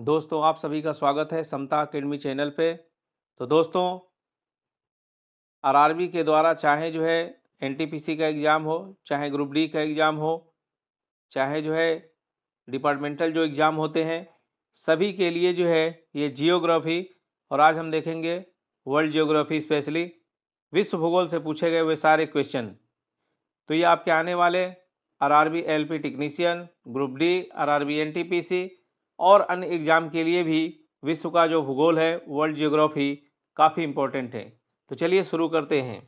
दोस्तों आप सभी का स्वागत है समता अकेडमी चैनल पे। तो दोस्तों आरआरबी के द्वारा चाहे जो है एनटीपीसी का एग्ज़ाम हो, चाहे ग्रुप डी का एग्ज़ाम हो, चाहे जो है डिपार्टमेंटल जो एग्ज़ाम होते हैं, सभी के लिए जो है ये जियोग्राफी और आज हम देखेंगे वर्ल्ड जियोग्राफी स्पेशली विश्व भूगोल से पूछे गए वे सारे क्वेश्चन। तो ये आपके आने वाले RRB LP technician, group D, RRB NTPC और अन्य एग्जाम के लिए भी विश्व का जो भूगोल है वर्ल्ड जियोग्राफी काफ़ी इंपॉर्टेंट है। तो चलिए शुरू करते हैं।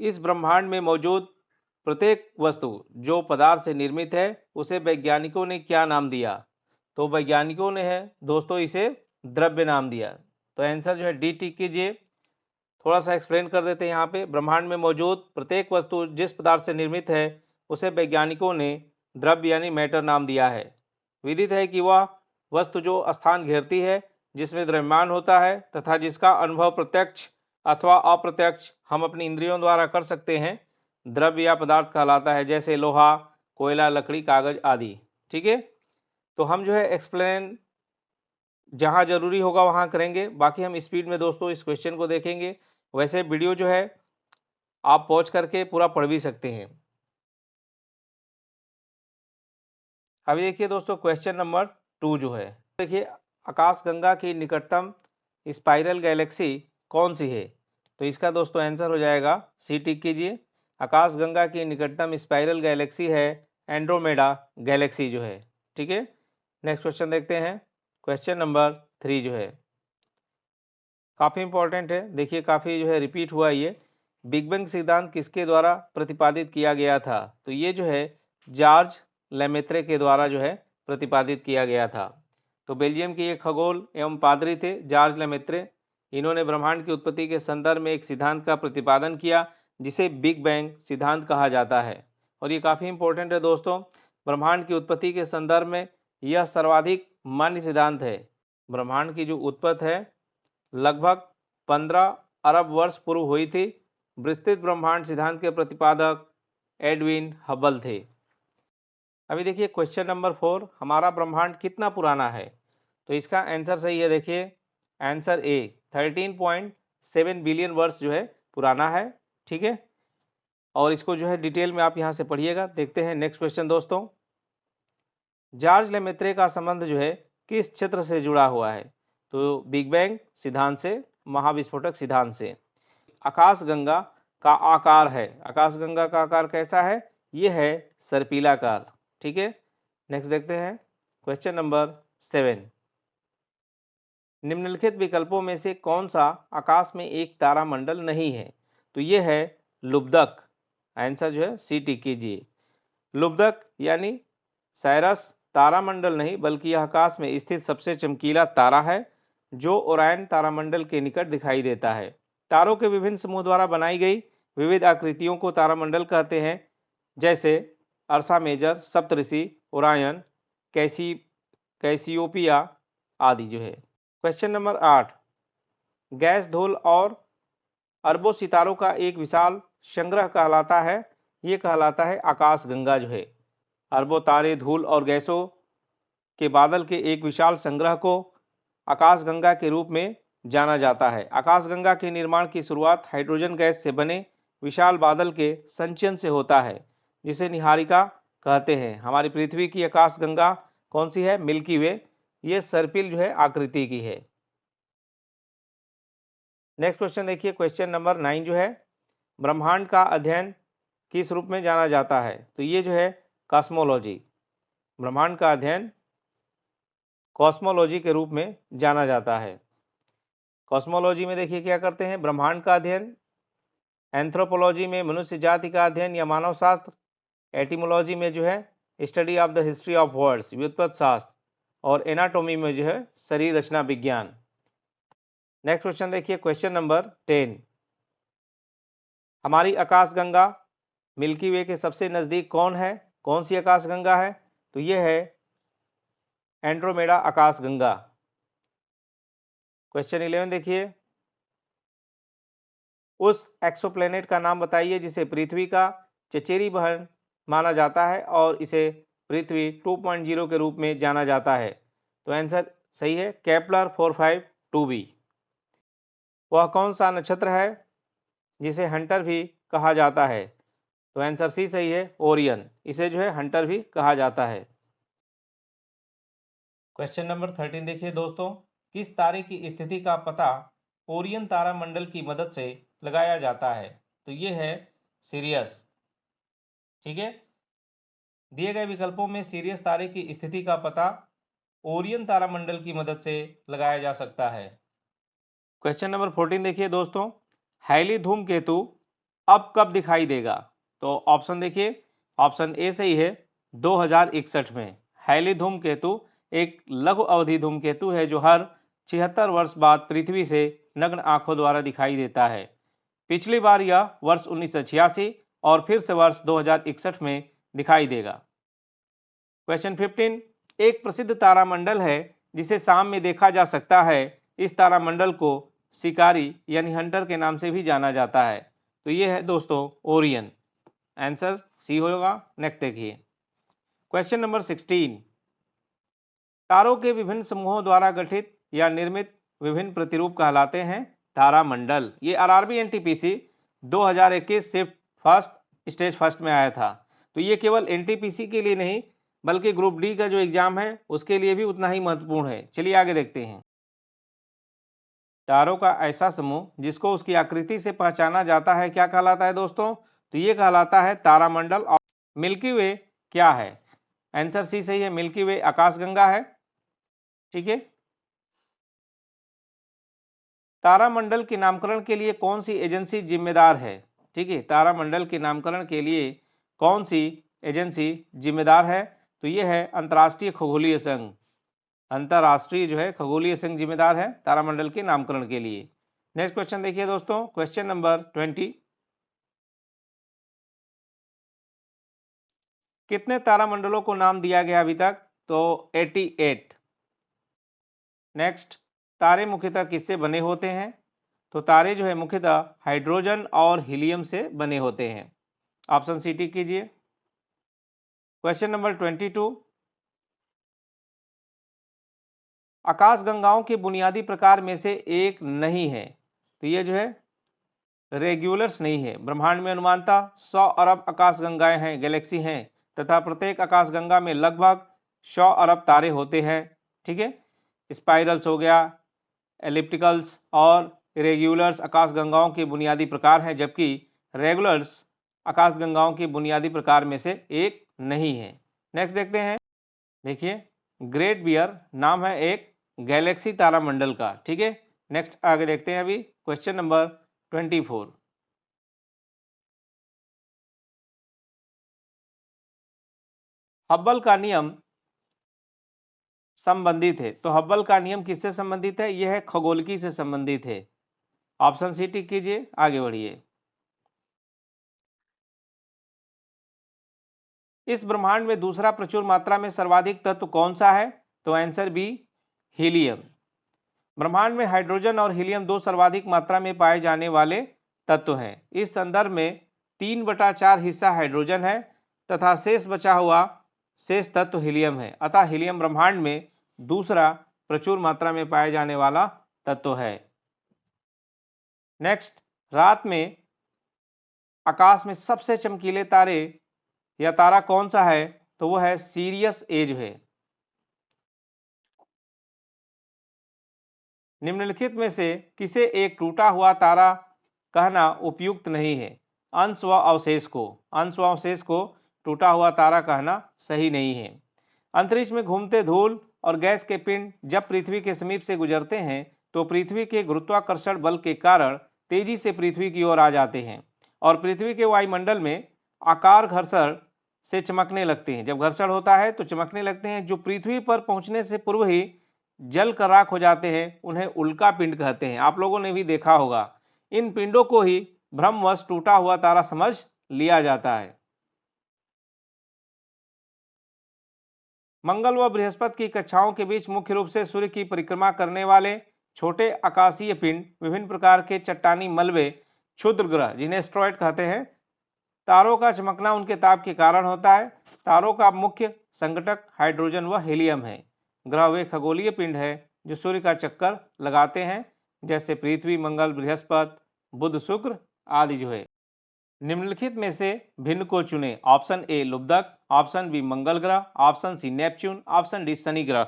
इस ब्रह्मांड में मौजूद प्रत्येक वस्तु जो पदार्थ से निर्मित है उसे वैज्ञानिकों ने क्या नाम दिया? तो वैज्ञानिकों ने है दोस्तों इसे द्रव्य नाम दिया। तो आंसर जो है डी टिक कीजिए। थोड़ा सा एक्सप्लेन कर देते हैं यहाँ पे। ब्रह्मांड में मौजूद प्रत्येक वस्तु जिस पदार्थ से निर्मित है उसे वैज्ञानिकों ने द्रव्य यानी मैटर नाम दिया है। विदित है कि वह वस्तु जो स्थान घेरती है, जिसमें द्रव्यमान होता है तथा जिसका अनुभव प्रत्यक्ष अथवा अप्रत्यक्ष हम अपनी इंद्रियों द्वारा कर सकते हैं, द्रव्य या पदार्थ कहलाता है, जैसे लोहा, कोयला, लकड़ी, कागज आदि। ठीक है, तो हम जो है एक्सप्लेन जहां जरूरी होगा वहां करेंगे, बाकी हम स्पीड में दोस्तों इस क्वेश्चन को देखेंगे। वैसे वीडियो जो है आप पॉज करके पूरा पढ़ भी सकते हैं। अभी देखिए दोस्तों क्वेश्चन नंबर 2 जो है, देखिए आकाशगंगा की निकटतम स्पाइरल गैलेक्सी कौन सी है? तो इसका दोस्तों आंसर हो जाएगा सी टिक कीजिए। आकाशगंगा की निकटतम स्पाइरल गैलेक्सी है एंड्रोमेडा गैलेक्सी जो है। ठीक है, नेक्स्ट क्वेश्चन देखते हैं। क्वेश्चन नंबर 3 जो है काफ़ी इंपॉर्टेंट है। देखिए काफ़ी जो है रिपीट हुआ ये। बिग बैंग सिद्धांत किसके द्वारा प्रतिपादित किया गया था? तो ये जो है जॉर्ज लेमेत्रे के द्वारा जो है प्रतिपादित किया गया था। तो बेल्जियम के ये खगोल एवं पादरी थे जॉर्ज लेमेत्रे। इन्होंने ब्रह्मांड की उत्पत्ति के संदर्भ में एक सिद्धांत का प्रतिपादन किया जिसे बिग बैंग सिद्धांत कहा जाता है। और ये काफ़ी इंपॉर्टेंट है दोस्तों। ब्रह्मांड की उत्पत्ति के संदर्भ में यह सर्वाधिक मान्य सिद्धांत है। ब्रह्मांड की जो उत्पत्ति है लगभग 15 अरब वर्ष पूर्व हुई थी। विस्तृत ब्रह्मांड सिद्धांत के प्रतिपादक एडविन हबल थे। अभी देखिए क्वेश्चन नंबर 4, हमारा ब्रह्मांड कितना पुराना है? तो इसका आंसर सही है। देखिए आंसर ए 13.7 बिलियन वर्ष जो है पुराना है। ठीक है, और इसको जो है डिटेल में आप यहाँ से पढ़िएगा। देखते हैं नेक्स्ट क्वेश्चन दोस्तों। जॉर्ज लेमेत्रे का संबंध जो है किस क्षेत्र से जुड़ा हुआ है? तो बिग बैंग सिद्धांत से, महाविस्फोटक सिद्धांत से। आकाशगंगा का आकार है, आकाशगंगा का आकार कैसा है? ये है सर्पिलाकार। ठीक है, नेक्स्ट देखते हैं क्वेश्चन नंबर 7। निम्नलिखित विकल्पों में से कौन सा आकाश में एक तारामंडल नहीं है? तो ये है लुब्धक। आंसर जो है सी टिक कीजिए। लुब्धक यानी साइरस तारामंडल नहीं, बल्कि यह आकाश में स्थित सबसे चमकीला तारा है जो ओरायन तारामंडल के निकट दिखाई देता है। तारों के विभिन्न समूह द्वारा बनाई गई विविध आकृतियों को तारामंडल कहते हैं, जैसे अर्सा मेजर, सप्तऋषि, ओरायन, कैसियोपिया आदि जो है। क्वेश्चन नंबर 8, गैस, धूल और अरबों सितारों का एक विशाल संग्रह कहलाता है, ये कहलाता है आकाशगंगा जो है। अरबों तारे, धूल और गैसों के बादल के एक विशाल संग्रह को आकाशगंगा के रूप में जाना जाता है। आकाशगंगा के निर्माण की शुरुआत हाइड्रोजन गैस से बने विशाल बादल के संचयन से होता है, जिसे निहारिका कहते हैं। हमारी पृथ्वी की आकाशगंगा कौन सी है? मिल्की वे। ये सर्पिल जो है आकृति की है। नेक्स्ट क्वेश्चन देखिए, क्वेश्चन नंबर 9 जो है, ब्रह्मांड का अध्ययन किस रूप में जाना जाता है? तो ये जो है कॉस्मोलॉजी। ब्रह्मांड का अध्ययन कॉस्मोलॉजी के रूप में जाना जाता है। कॉस्मोलॉजी में देखिए क्या करते हैं, ब्रह्मांड का अध्ययन। एंथ्रोपोलॉजी में मनुष्य जाति का अध्ययन या मानव शास्त्र। एटिमोलॉजी में जो है study of the history of words, व्युत्पत्ति शास्त्र। और एनाटॉमी में जो है शरीर रचना विज्ञान। नेक्स्ट क्वेश्चन देखिए, क्वेश्चन नंबर 10, हमारी आकाशगंगा मिल्की वे के सबसे नज़दीक कौन है? कौन सी आकाशगंगा है? तो ये है एंड्रोमेडा आकाशगंगा। क्वेश्चन 11 देखिए, उस एक्सोप्लैनेट का नाम बताइए जिसे पृथ्वी का चचेरी बहन माना जाता है और इसे पृथ्वी 2.0 के रूप में जाना जाता है। तो आंसर सही है केपलर 452b। वह कौन सा नक्षत्र है जिसे हंटर भी कहा जाता है? तो आंसर सी सही है ओरियन, इसे जो है हंटर भी कहा जाता है। क्वेश्चन नंबर 13 देखिए दोस्तों, किस तारे की स्थिति का पता ओरियन तारा मंडल की मदद से लगाया जाता है? तो ये है सीरियस। ठीक है, दिए गए विकल्पों में सीरियस तारे की स्थिति का पता ओरियन तारामंडल की मदद से लगाया जा सकता है। क्वेश्चन नंबर 14 देखिए दोस्तों, हैली धूमकेतु अब कब दिखाई देगा? तो ऑप्शन देखिए, ऑप्शन ए सही है 2061 में। हैली धूमकेतु एक लघु अवधि धूमकेतु है जो हर 76 वर्ष बाद पृथ्वी से नग्न आंखों द्वारा दिखाई देता है। पिछली बार यह वर्ष 1986 और फिर से वर्ष 2061 में दिखाई देगा। क्वेश्चन 15, एक प्रसिद्ध तारामंडल है जिसे शाम में देखा जा सकता है। इस तारामंडल को शिकारी यानी हंटर के नाम से भी जाना जाता है। तो ये है दोस्तों ओरियन, आंसर सी होगा। नेक्स्ट देखिए क्वेश्चन नंबर 16, तारों के विभिन्न समूहों द्वारा गठित या निर्मित विभिन्न प्रतिरूप कहलाते हैं तारामंडल। ये RRB NTPC 2021 shift first stage first में आया था। तो ये केवल एनटीपीसी के लिए नहीं बल्कि ग्रुप डी का जो एग्जाम है उसके लिए भी उतना ही महत्वपूर्ण है। चलिए आगे देखते हैं। तारों का ऐसा समूह जिसको उसकी आकृति से पहचाना जाता है क्या कहलाता है दोस्तों? तो ये कहलाता है तारामंडल। और मिल्की वे क्या है? आंसर सी सही है, मिल्की वे आकाशगंगा है। ठीक है, तारामंडल के नामकरण के लिए कौन सी एजेंसी जिम्मेदार है? ठीक है, तारामंडल के नामकरण के लिए कौन सी एजेंसी जिम्मेदार है? तो ये है अंतर्राष्ट्रीय खगोलीय संघ। अंतर्राष्ट्रीय जो है खगोलीय संघ जिम्मेदार है तारामंडल के नामकरण के लिए। नेक्स्ट क्वेश्चन देखिए दोस्तों, क्वेश्चन नंबर 20, कितने तारामंडलों को नाम दिया गया अभी तक? तो 88। नेक्स्ट, तारे मुख्यतः किससे बने होते हैं? तो तारे जो है मुख्यतः हाइड्रोजन और हीलियम से बने होते हैं। ऑप्शन सी टिक कीजिए। क्वेश्चन नंबर 22, आकाशगंगाओं के बुनियादी प्रकार में से एक नहीं है। तो ये जो है रेगुलर्स नहीं है। ब्रह्मांड में अनुमानतः 100 अरब आकाशगंगाएं हैं, गैलेक्सी हैं, तथा प्रत्येक आकाशगंगा में लगभग 100 अरब तारे होते हैं। ठीक है, स्पाइरल्स हो गया, एलिप्टिकल्स और रेगुलर्स आकाशगंगाओं के बुनियादी प्रकार हैं, जबकि रेगुलर्स आकाशगंगाओं के बुनियादी प्रकार में से एक नहीं है। नेक्स्ट देखते हैं। देखिए, ग्रेट बियर नाम है एक गैलेक्सी तारामंडल का। ठीक है, नेक्स्ट आगे देखते हैं अभी क्वेश्चन नंबर 24, हब्बल का नियम संबंधित है। तो हब्बल का नियम किससे संबंधित है? यह है खगोलकी से संबंधित है। ऑप्शन सी टिक कीजिए, आगे बढ़िए। इस ब्रह्मांड में दूसरा प्रचुर मात्रा में सर्वाधिक तत्व कौन सा है? तो आंसर बी हीलियम। ब्रह्मांड में हाइड्रोजन और हीलियम दो सर्वाधिक मात्रा में पाए जाने वाले तत्व हैं। इस संदर्भ में 3/4 हिस्सा हाइड्रोजन है तथा शेष बचा हुआ शेष तत्व हीलियम है। अतः हीलियम ब्रह्मांड में दूसरा प्रचुर मात्रा में पाए जाने वाला तत्व है। नेक्स्ट, रात में आकाश में सबसे चमकीले तारे या तारा कौन सा है? तो वो है सीरियस ए जो है। निम्नलिखित में से किसे एक टूटा हुआ तारा कहना उपयुक्त नहीं है? अंश व अवशेष को, अंश व अवशेष को टूटा हुआ तारा कहना सही नहीं है। अंतरिक्ष में घूमते धूल और गैस के पिंड जब पृथ्वी के समीप से गुजरते हैं तो पृथ्वी के गुरुत्वाकर्षण बल के कारण तेजी से पृथ्वी की ओर आ जाते हैं और पृथ्वी के वायुमंडल में आकार घर्षण से चमकने लगते हैं। जब घर्षण होता है तो चमकने लगते हैं। जो पृथ्वी पर पहुंचने से पूर्व ही जल कर राख हो जाते हैं उन्हें उल्का पिंड कहते हैं। आप लोगों ने भी देखा होगा। इन पिंडों को ही भ्रमवश टूटा हुआ तारा समझ लिया जाता है। मंगल व बृहस्पति की कक्षाओं के बीच मुख्य रूप से सूर्य की परिक्रमा करने वाले छोटे आकाशीय पिंड विभिन्न प्रकार के चट्टानी मलबे क्षुद्र ग्रह जिन्हें एस्ट्रॉयड कहते हैं। तारों का चमकना उनके ताप के कारण होता है। तारों का मुख्य संघटक हाइड्रोजन व हीलियम है। ग्रह वे खगोलीय पिंड है जो सूर्य का चक्कर लगाते हैं, जैसे पृथ्वी, मंगल, बृहस्पति, बुध, शुक्र आदि जो है। निम्नलिखित में से भिन्न को चुने। ऑप्शन ए लुब्धक, ऑप्शन बी मंगल ग्रह, option C Neptune, option D शनि ग्रह।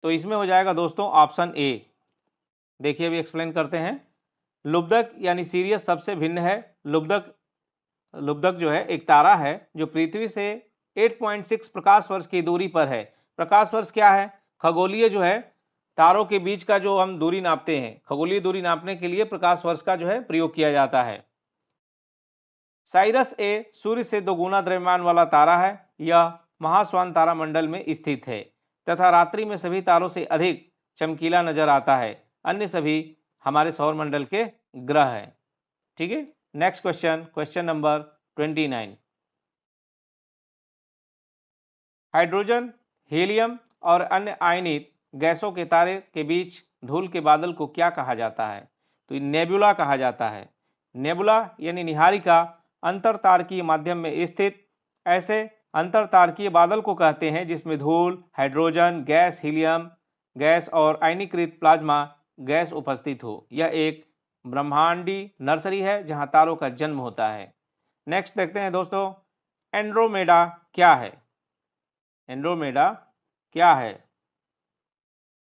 तो इसमें हो जाएगा दोस्तों ऑप्शन ए। देखिए अभी एक्सप्लेन करते हैं। लुब्धक यानी सीरियस सबसे भिन्न है। लुब्धक जो है एक तारा है जो पृथ्वी से 8.6 प्रकाश वर्ष की दूरी पर है। प्रकाश वर्ष क्या है? खगोलीय जो है तारों के बीच का जो हम दूरी नापते हैं, खगोलीय दूरी नापने के लिए प्रकाश वर्ष का जो है प्रयोग किया जाता है। साइरस ए सूर्य से 2 गुना द्रव्यमान वाला तारा है। यह महास्वान तारा मंडल में स्थित है तथा रात्रि में सभी तारों से अधिक चमकीला नजर आता है। अन्य सभी हमारे सौर मंडल के ग्रह हैं। ठीक है, next question number 29। Hydrogen, helium और अन्य आयनित गैसों के तारे के बीच धूल के बादल को क्या कहा जाता है? तो नेबुला कहा जाता है। नेबुला यानी निहारिका अंतरतारकीय माध्यम में स्थित ऐसे अंतरतारकीय बादल को कहते हैं जिसमें धूल, हाइड्रोजन गैस, हीलियम गैस और आयनीकृत प्लाज्मा गैस उपस्थित हो। यह एक ब्रह्मांडी नर्सरी है जहां तारों का जन्म होता है। नेक्स्ट देखते हैं दोस्तों, एंड्रोमेडा क्या है? एंड्रोमेडा क्या है?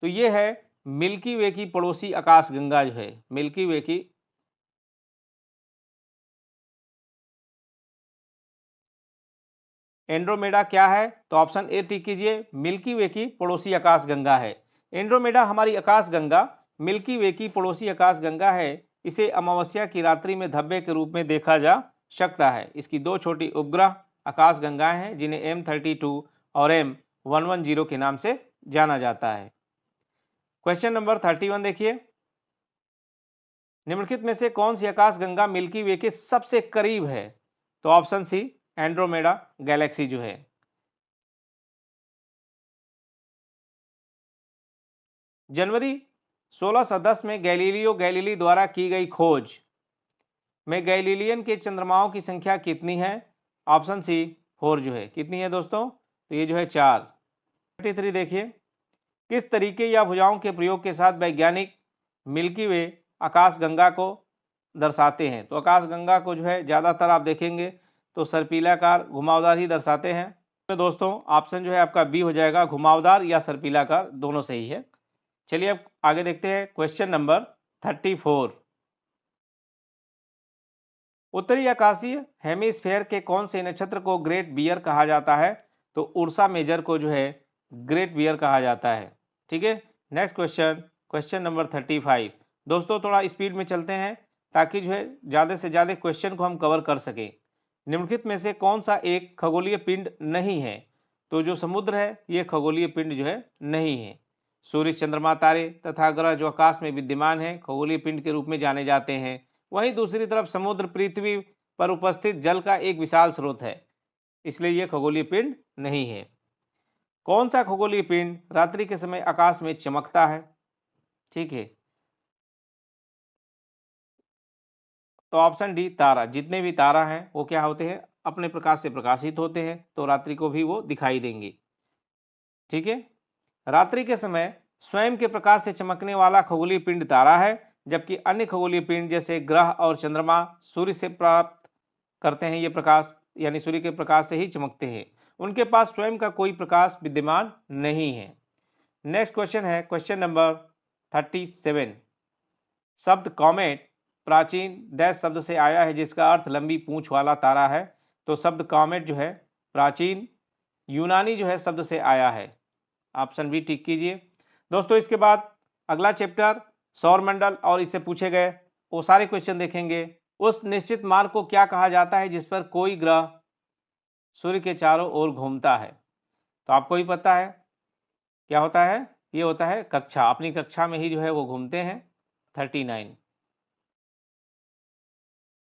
तो ये है मिल्की वे की पड़ोसी आकाश गंगा जो है, मिल्की वे की एंड्रोमेडा क्या है? तो ऑप्शन ए टिक कीजिए, मिल्की वे की पड़ोसी आकाश गंगा है। एंड्रोमेडा हमारी आकाश गंगा मिल्की वे की पड़ोसी आकाश गंगा है। इसे अमावस्या की रात्रि में धब्बे के रूप में देखा जा सकता है। इसकी 2 छोटी उपग्रह आकाश गंगाएं हैं जिन्हें M32 और M110 के नाम से जाना जाता है। क्वेश्चन नंबर 31 देखिए, निम्नलिखित में से कौन सी आकाश गंगा मिल्की वे के सबसे करीब है? तो ऑप्शन सी एंड्रोमेडा गैलेक्सी जो है। जनवरी 1610 में गैलीलियो गैलीली द्वारा की गई खोज में गैलीलियन के चंद्रमाओं की संख्या कितनी है? ऑप्शन सी 4 जो है। कितनी है दोस्तों? तो ये जो है 4। 33 देखिए, किस तरीके या भुजाओं के प्रयोग के साथ वैज्ञानिक मिल्की वे आकाश गंगा को दर्शाते हैं? तो आकाश गंगा को जो है ज़्यादातर आप देखेंगे तो सर्पिलाकार घुमावदार ही दर्शाते हैं। तो दोस्तों ऑप्शन जो है आपका बी हो जाएगा, घुमावदार या सर्पिलाकार दोनों सही है। चलिए अब आगे देखते हैं क्वेश्चन नंबर 34। उत्तरी आकाशीय हेमिस्फेयर के कौन से नक्षत्र को ग्रेट बियर कहा जाता है? तो उर्सा मेजर को जो है ग्रेट बियर कहा जाता है। ठीक है, नेक्स्ट क्वेश्चन नंबर 35। दोस्तों थोड़ा स्पीड में चलते हैं ताकि जो है ज़्यादा से ज़्यादा क्वेश्चन को हम कवर कर सकें। निम्नलिखित में से कौन सा एक खगोलीय पिंड नहीं है? तो जो समुद्र है ये खगोलीय पिंड जो है नहीं है। सूर्य, चंद्रमा, तारे तथा ग्रह जो आकाश में विद्यमान है खगोलीय पिंड के रूप में जाने जाते हैं। वहीं दूसरी तरफ समुद्र पृथ्वी पर उपस्थित जल का एक विशाल स्रोत है, इसलिए यह खगोलीय पिंड नहीं है। कौन सा खगोलीय पिंड रात्रि के समय आकाश में चमकता है? ठीक है, तो ऑप्शन डी तारा। जितने भी तारा हैं वो क्या होते हैं? अपने प्रकाश से प्रकाशित होते हैं, तो रात्रि को भी वो दिखाई देंगे। ठीक है, रात्रि के समय स्वयं के प्रकाश से चमकने वाला खगोलीय पिंड तारा है, जबकि अन्य खगोलीय पिंड जैसे ग्रह और चंद्रमा सूर्य से प्राप्त करते हैं ये प्रकाश, यानी सूर्य के प्रकाश से ही चमकते हैं। उनके पास स्वयं का कोई प्रकाश विद्यमान नहीं है। नेक्स्ट क्वेश्चन है क्वेश्चन नंबर 37। शब्द कॉमेट प्राचीन डैश शब्द से आया है जिसका अर्थ लंबी पूंछ वाला तारा है। तो शब्द कॉमेट जो है प्राचीन यूनानी जो है शब्द से आया है। ऑप्शन बी टिक कीजिए। दोस्तों इसके बाद अगला चैप्टर सौर मंडल और इससे पूछे गए वो सारे क्वेश्चन देखेंगे। उस निश्चित मार्ग को क्या कहा जाता है जिस पर कोई ग्रह सूर्य के चारों ओर घूमता है? तो आपको ही पता है क्या होता है, ये होता है कक्षा। अपनी कक्षा में ही जो है वो घूमते हैं। 39।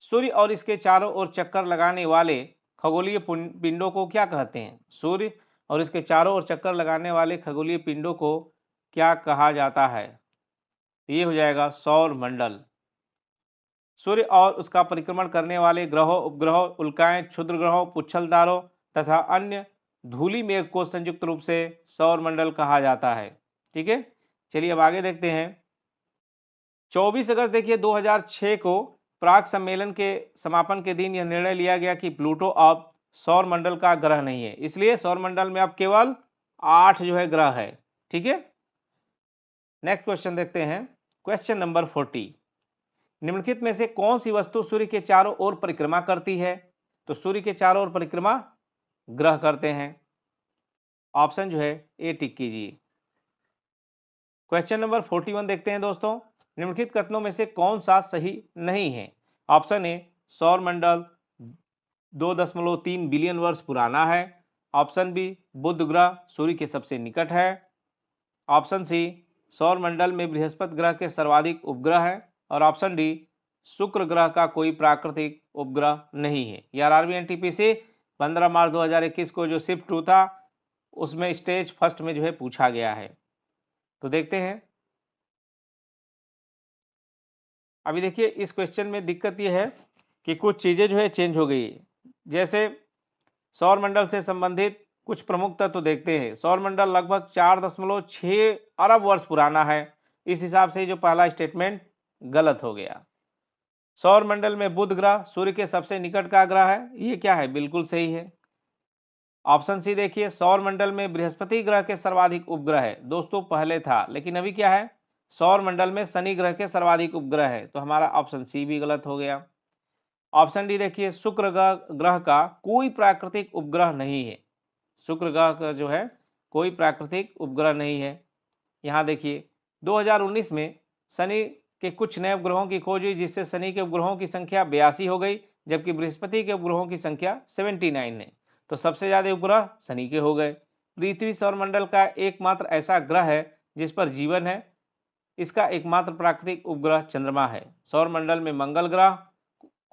सूर्य और इसके चारों ओर चक्कर लगाने वाले खगोलीय पिंडों को क्या कहते हैं? सूर्य और इसके चारों ओर चक्कर लगाने वाले खगोलीय पिंडों को क्या कहा जाता है? ये हो जाएगा सौर मंडल। सूर्य और उसका परिक्रमण करने वाले ग्रहों, उपग्रहों, उल्काएं, क्षुद्र ग्रहों, पुच्छल तारों तथा अन्य धूली मेघ को संयुक्त रूप से सौर मंडल कहा जाता है। ठीक है, चलिए अब आगे देखते हैं। 24 अगस्त देखिए 2006 को प्राग सम्मेलन के समापन के दिन यह निर्णय लिया गया कि प्लूटो अब सौर मंडल का ग्रह नहीं है, इसलिए सौर मंडल में अब केवल 8 जो है ग्रह है। ठीक है, नेक्स्ट क्वेश्चन देखते हैं। क्वेश्चन नंबर 40, निम्नलिखित में से कौन सी वस्तु सूर्य के चारों ओर परिक्रमा करती है? तो सूर्य के चारों ओर परिक्रमा ग्रह करते हैं। ऑप्शन जो है ए टिक कीजिए। क्वेश्चन नंबर 41 देखते हैं दोस्तों, निम्नलिखित कथनों में से कौन सा सही नहीं है? ऑप्शन ए, सौर मंडल 2.3 बिलियन वर्ष पुराना है। ऑप्शन बी, बुध ग्रह सूर्य के सबसे निकट है। ऑप्शन सी, सौर मंडल में बृहस्पति ग्रह के सर्वाधिक उपग्रह है। और ऑप्शन डी, शुक्र ग्रह का कोई प्राकृतिक उपग्रह नहीं है। ये आरआरबी एनटीपीसी 15 मार्च 2021 को जो शिफ्ट 2 था उसमें स्टेज फर्स्ट में जो है पूछा गया है। तो देखते हैं। अभी देखिए इस क्वेश्चन में दिक्कत यह है कि कुछ चीजें जो है चेंज हो गई। जैसे सौर मंडल से संबंधित कुछ प्रमुख तत्व देखते हैं। सौर मंडल लगभग 4.6 अरब वर्ष पुराना है। इस हिसाब से जो पहला स्टेटमेंट गलत हो गया। सौर मंडल में बुध ग्रह सूर्य के सबसे निकट का ग्रह है, ये क्या है? बिल्कुल सही है। ऑप्शन सी देखिए, सौर मंडल में बृहस्पति ग्रह के सर्वाधिक उपग्रह है। दोस्तों पहले था, लेकिन अभी क्या है? सौर मंडल में शनि ग्रह के सर्वाधिक उपग्रह है। तो हमारा ऑप्शन सी भी गलत हो गया। ऑप्शन डी देखिए, शुक्र ग्रह का कोई प्राकृतिक उपग्रह नहीं है। शुक्र ग्रह का जो है कोई प्राकृतिक उपग्रह नहीं है। यहाँ देखिए 2019 में शनि के कुछ नए उपग्रहों की खोज हुई, जिससे शनि के उपग्रहों की संख्या 82 हो गई, जबकि बृहस्पति के उपग्रहों की संख्या 79 है। तो सबसे ज्यादा उपग्रह शनि के हो गए। पृथ्वी सौरमंडल का एकमात्र ऐसा ग्रह है जिस पर जीवन है। इसका एकमात्र प्राकृतिक उपग्रह चंद्रमा है। सौरमंडल में मंगल ग्रह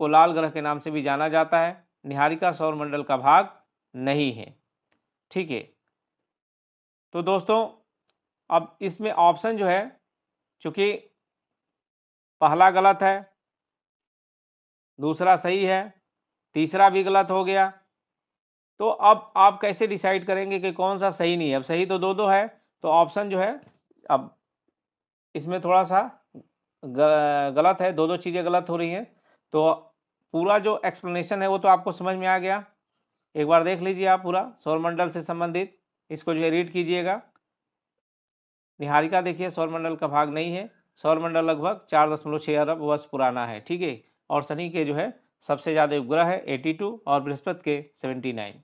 को लाल ग्रह के नाम से भी जाना जाता है। निहारिका सौरमंडल का भाग नहीं है। ठीक है, तो दोस्तों अब इसमें ऑप्शन जो है, चूंकि पहला गलत है, दूसरा सही है, तीसरा भी गलत हो गया, तो अब आप कैसे डिसाइड करेंगे कि कौन सा सही नहीं है? अब सही तो दो है, तो ऑप्शन जो है अब इसमें थोड़ा सा गलत है, दो चीजें गलत हो रही हैं। तो पूरा जो एक्सप्लेनेशन है वो तो आपको समझ में आ गया। एक बार देख लीजिए आप पूरा सौरमंडल से संबंधित, इसको जो है रीड कीजिएगा। निहारिका देखिए सौरमंडल का भाग नहीं है। सौरमंडल लगभग 4.6 अरब वर्ष पुराना है। ठीक है, और शनि के जो है सबसे ज्यादा उपग्रह है 82 और बृहस्पति के 79।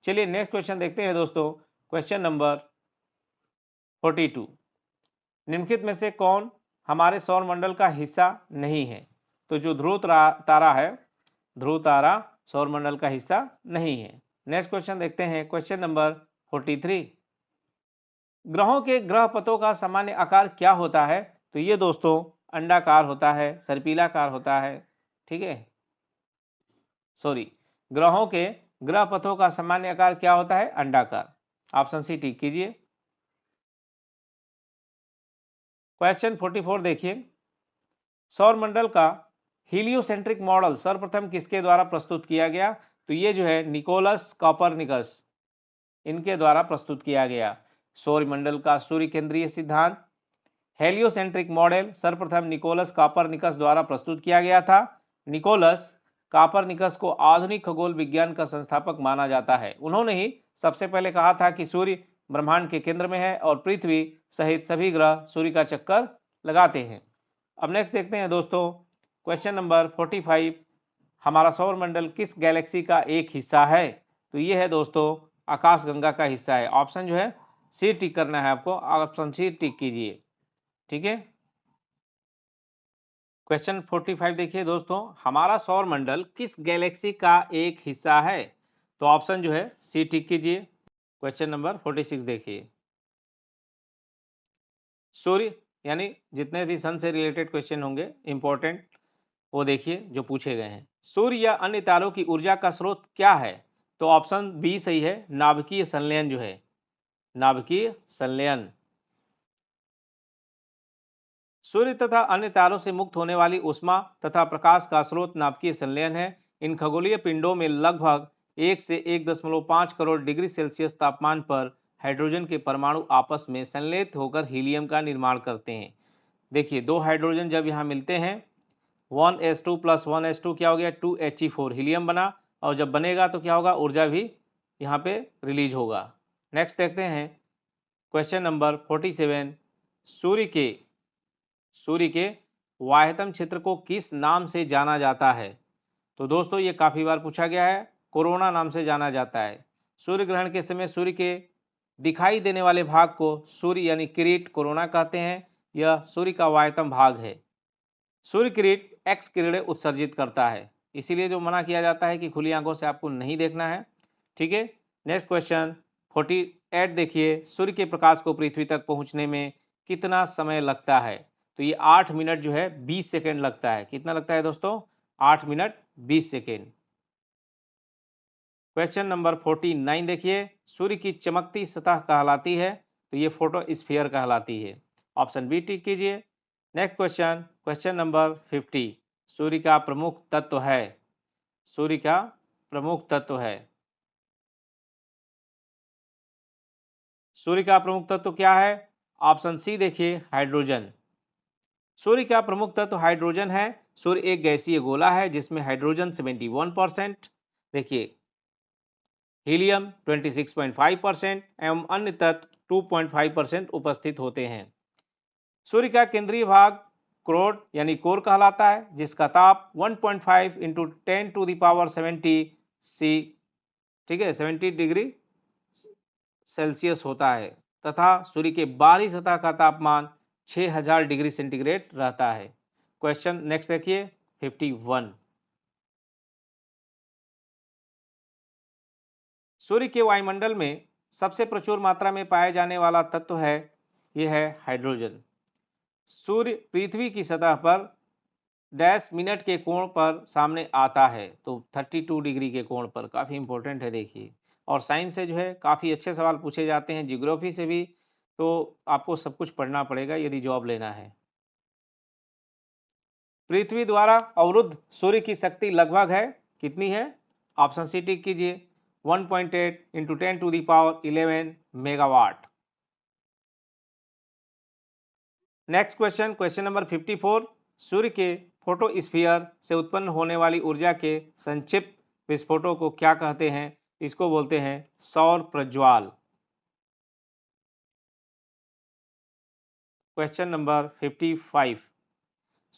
चलिए नेक्स्ट क्वेश्चन देखते हैं दोस्तों। क्वेश्चन नंबर 42, निम्नलिखित में से कौन हमारे सौरमंडल का हिस्सा नहीं है? तो जो ध्रुव तारा है, ध्रुव तारा सौरमंडल का हिस्सा नहीं है। नेक्स्ट क्वेश्चन देखते हैं। क्वेश्चन नंबर 43, ग्रहों के ग्रह पथों का सामान्य आकार क्या होता है? तो ये दोस्तों अंडाकार होता है, सर्पिलाकार होता है। ठीक है, सॉरी, ग्रहों के ग्रह पथों का सामान्य आकार क्या होता है? अंडाकार। ऑप्शन सी टिक कीजिए। क्वेश्चन 44 देखिए, सौरमंडल का हीलियोसेंट्रिक मॉडल सर्वप्रथम किसके द्वारा प्रस्तुत किया गया? तो ये जो है निकोलस कॉपरनिकस, इनके द्वारा प्रस्तुत किया गया। सौरमंडल का सूर्य केंद्रीय सिद्धांत हेलियोसेंट्रिक मॉडल सर्वप्रथम निकोलस कॉपरनिकस द्वारा प्रस्तुत किया गया था। निकोलस कॉपरनिकस को आधुनिक खगोल विज्ञान का संस्थापक माना जाता है। उन्होंने ही सबसे पहले कहा था कि सूर्य ब्रह्मांड के केंद्र में है और पृथ्वी सहित सभी ग्रह सूर्य का चक्कर लगाते हैं। अब नेक्स्ट देखते हैं दोस्तों, क्वेश्चन नंबर 45, हमारा सौरमंडल किस गैलेक्सी का एक हिस्सा है? तो ये है दोस्तों आकाशगंगा का हिस्सा है। ऑप्शन जो है सी टिक करना है आपको, ऑप्शन सी टिक कीजिए। ठीक है, क्वेश्चन 45 देखिए दोस्तों, हमारा सौरमंडल किस गैलेक्सी का एक हिस्सा है? तो ऑप्शन जो है सी टिक कीजिए। क्वेश्चन नंबर 46 देखिए, सूर्य यानी जितने भी सन से रिलेटेड क्वेश्चन होंगे इंपॉर्टेंट, वो देखिए जो पूछे गए हैं। सूर्य या अन्य तारों की ऊर्जा का स्रोत क्या है? तो ऑप्शन बी सही है, नाभिकीय संलयन जो है, नाभिकीय संलयन। सूर्य तथा अन्य तारों से मुक्त होने वाली ऊष्मा तथा प्रकाश का स्रोत नाभिकीय संलयन है। इन खगोलीय पिंडों में लगभग 1 से 1.5 करोड़ डिग्री सेल्सियस तापमान पर हाइड्रोजन के परमाणु आपस में संलयित होकर हीलियम का निर्माण करते हैं। देखिए, दो हाइड्रोजन जब यहाँ मिलते हैं 1s2 प्लस 1s2 क्या हो गया 2He4 हीलियम बना, और जब बनेगा तो क्या होगा, ऊर्जा भी यहाँ पे रिलीज होगा। नेक्स्ट देखते हैं क्वेश्चन नंबर 47। सूर्य के वाह्यतम क्षेत्र को किस नाम से जाना जाता है? तो दोस्तों ये काफी बार पूछा गया है, कोरोना नाम से जाना जाता है। सूर्य ग्रहण के समय सूर्य के दिखाई देने वाले भाग को सूर्य यानी किरीट कोरोना कहते हैं। यह सूर्य का वाह्यतम भाग है। सूर्य किरीट एक्स किरणें उत्सर्जित करता है, इसीलिए जो मना किया जाता है कि खुली आंखों से आपको नहीं देखना है। ठीक है, नेक्स्ट क्वेश्चन 48 देखिए, सूर्य के प्रकाश को पृथ्वी तक पहुंचने में कितना समय लगता है? तो ये 8 मिनट जो है 20 सेकेंड लगता है। कितना लगता है दोस्तों? 8 मिनट 20 सेकेंड। क्वेश्चन नंबर 49 देखिए, सूर्य की चमकती सतह कहलाती है? तो ये फोटोस्फीयर कहलाती है। ऑप्शन बी टिक कीजिए। नेक्स्ट क्वेश्चन, क्वेश्चन नंबर 50, सूर्य का प्रमुख तत्व है? सूर्य का प्रमुख तत्व है, सूर्य का प्रमुख तत्व क्या है? ऑप्शन सी देखिए, हाइड्रोजन। सूर्य का प्रमुख तत्व हाइड्रोजन है। सूर्य एक गैसीय गोला है जिसमें हाइड्रोजन 71%, देखिए हीलियम 26.5% एवं अन्य तत्व 2.5% उपस्थित होते हैं। सूर्य का केंद्रीय भाग क्रोड यानी कोर कहलाता है, जिसका ताप 1.5 इंटू 10 टू द पावर 70 सी, ठीक है, 70 डिग्री सेल्सियस होता है तथा सूर्य के बाहरी सतह का तापमान 6000 डिग्री सेंटीग्रेड रहता है। क्वेश्चन नेक्स्ट देखिए 51। सूर्य के वायुमंडल में सबसे प्रचुर मात्रा में पाए जाने वाला तत्व है, यह है हाइड्रोजन। सूर्य पृथ्वी की सतह पर डैश मिनट के कोण पर सामने आता है, तो 32 डिग्री के कोण पर। काफी इंपॉर्टेंट है देखिए, और साइंस से जो है काफी अच्छे सवाल पूछे जाते हैं, जियोग्राफी से भी, तो आपको सब कुछ पढ़ना पड़ेगा यदि जॉब लेना है। पृथ्वी द्वारा अवरुद्ध सूर्य की शक्ति लगभग है, कितनी है? ऑप्शन सी टिक कीजिए, 1.8 into 10 to the power 11 megawatt. Next question, question number 54। सूर्य के फोटोस्फीयर से उत्पन्न होने वाली ऊर्जा के संक्षिप्त विस्फोटों को क्या कहते हैं? इसको बोलते हैं सौर प्रज्वाल। Question number 55।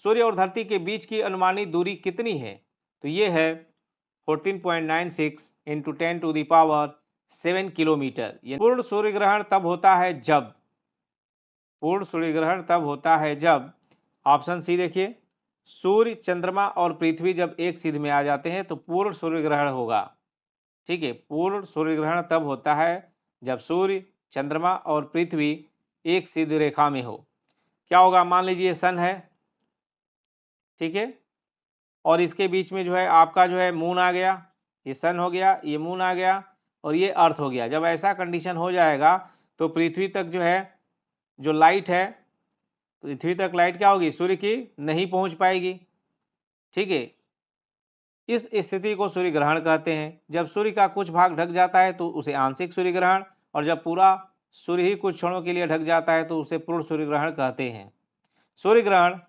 सूर्य और धरती के बीच की अनुमानित दूरी कितनी है? तो ये है 14.96 into 10 to the power 7 kilometre. पूर्ण सूर्य ग्रहण तब होता है जब, पूर्ण सूर्य ग्रहण तब होता है जब, ऑप्शन सी देखिए, सूर्य चंद्रमा और पृथ्वी जब एक सिध में आ जाते हैं तो पूर्ण सूर्य ग्रहण होगा। ठीक है, पूर्ण सूर्य ग्रहण तब होता है जब सूर्य चंद्रमा और पृथ्वी एक सिध रेखा में हो। क्या होगा? मान लीजिए सन है, ठीक है, और इसके बीच में जो है आपका जो है मून आ गया, ये सन हो गया, ये मून आ गया और ये अर्थ हो गया। जब ऐसा कंडीशन हो जाएगा तो पृथ्वी तक जो है जो लाइट है, पृथ्वी तक लाइट क्या होगी? सूर्य की नहीं पहुंच पाएगी। ठीक है, इस स्थिति को सूर्य ग्रहण कहते हैं। जब सूर्य का कुछ भाग ढक जाता है तो उसे आंशिक सूर्य ग्रहण, और जब पूरा सूर्य ही कुछ क्षणों के लिए ढक जाता है तो उसे पूर्ण सूर्य ग्रहण कहते हैं। सूर्य ग्रहण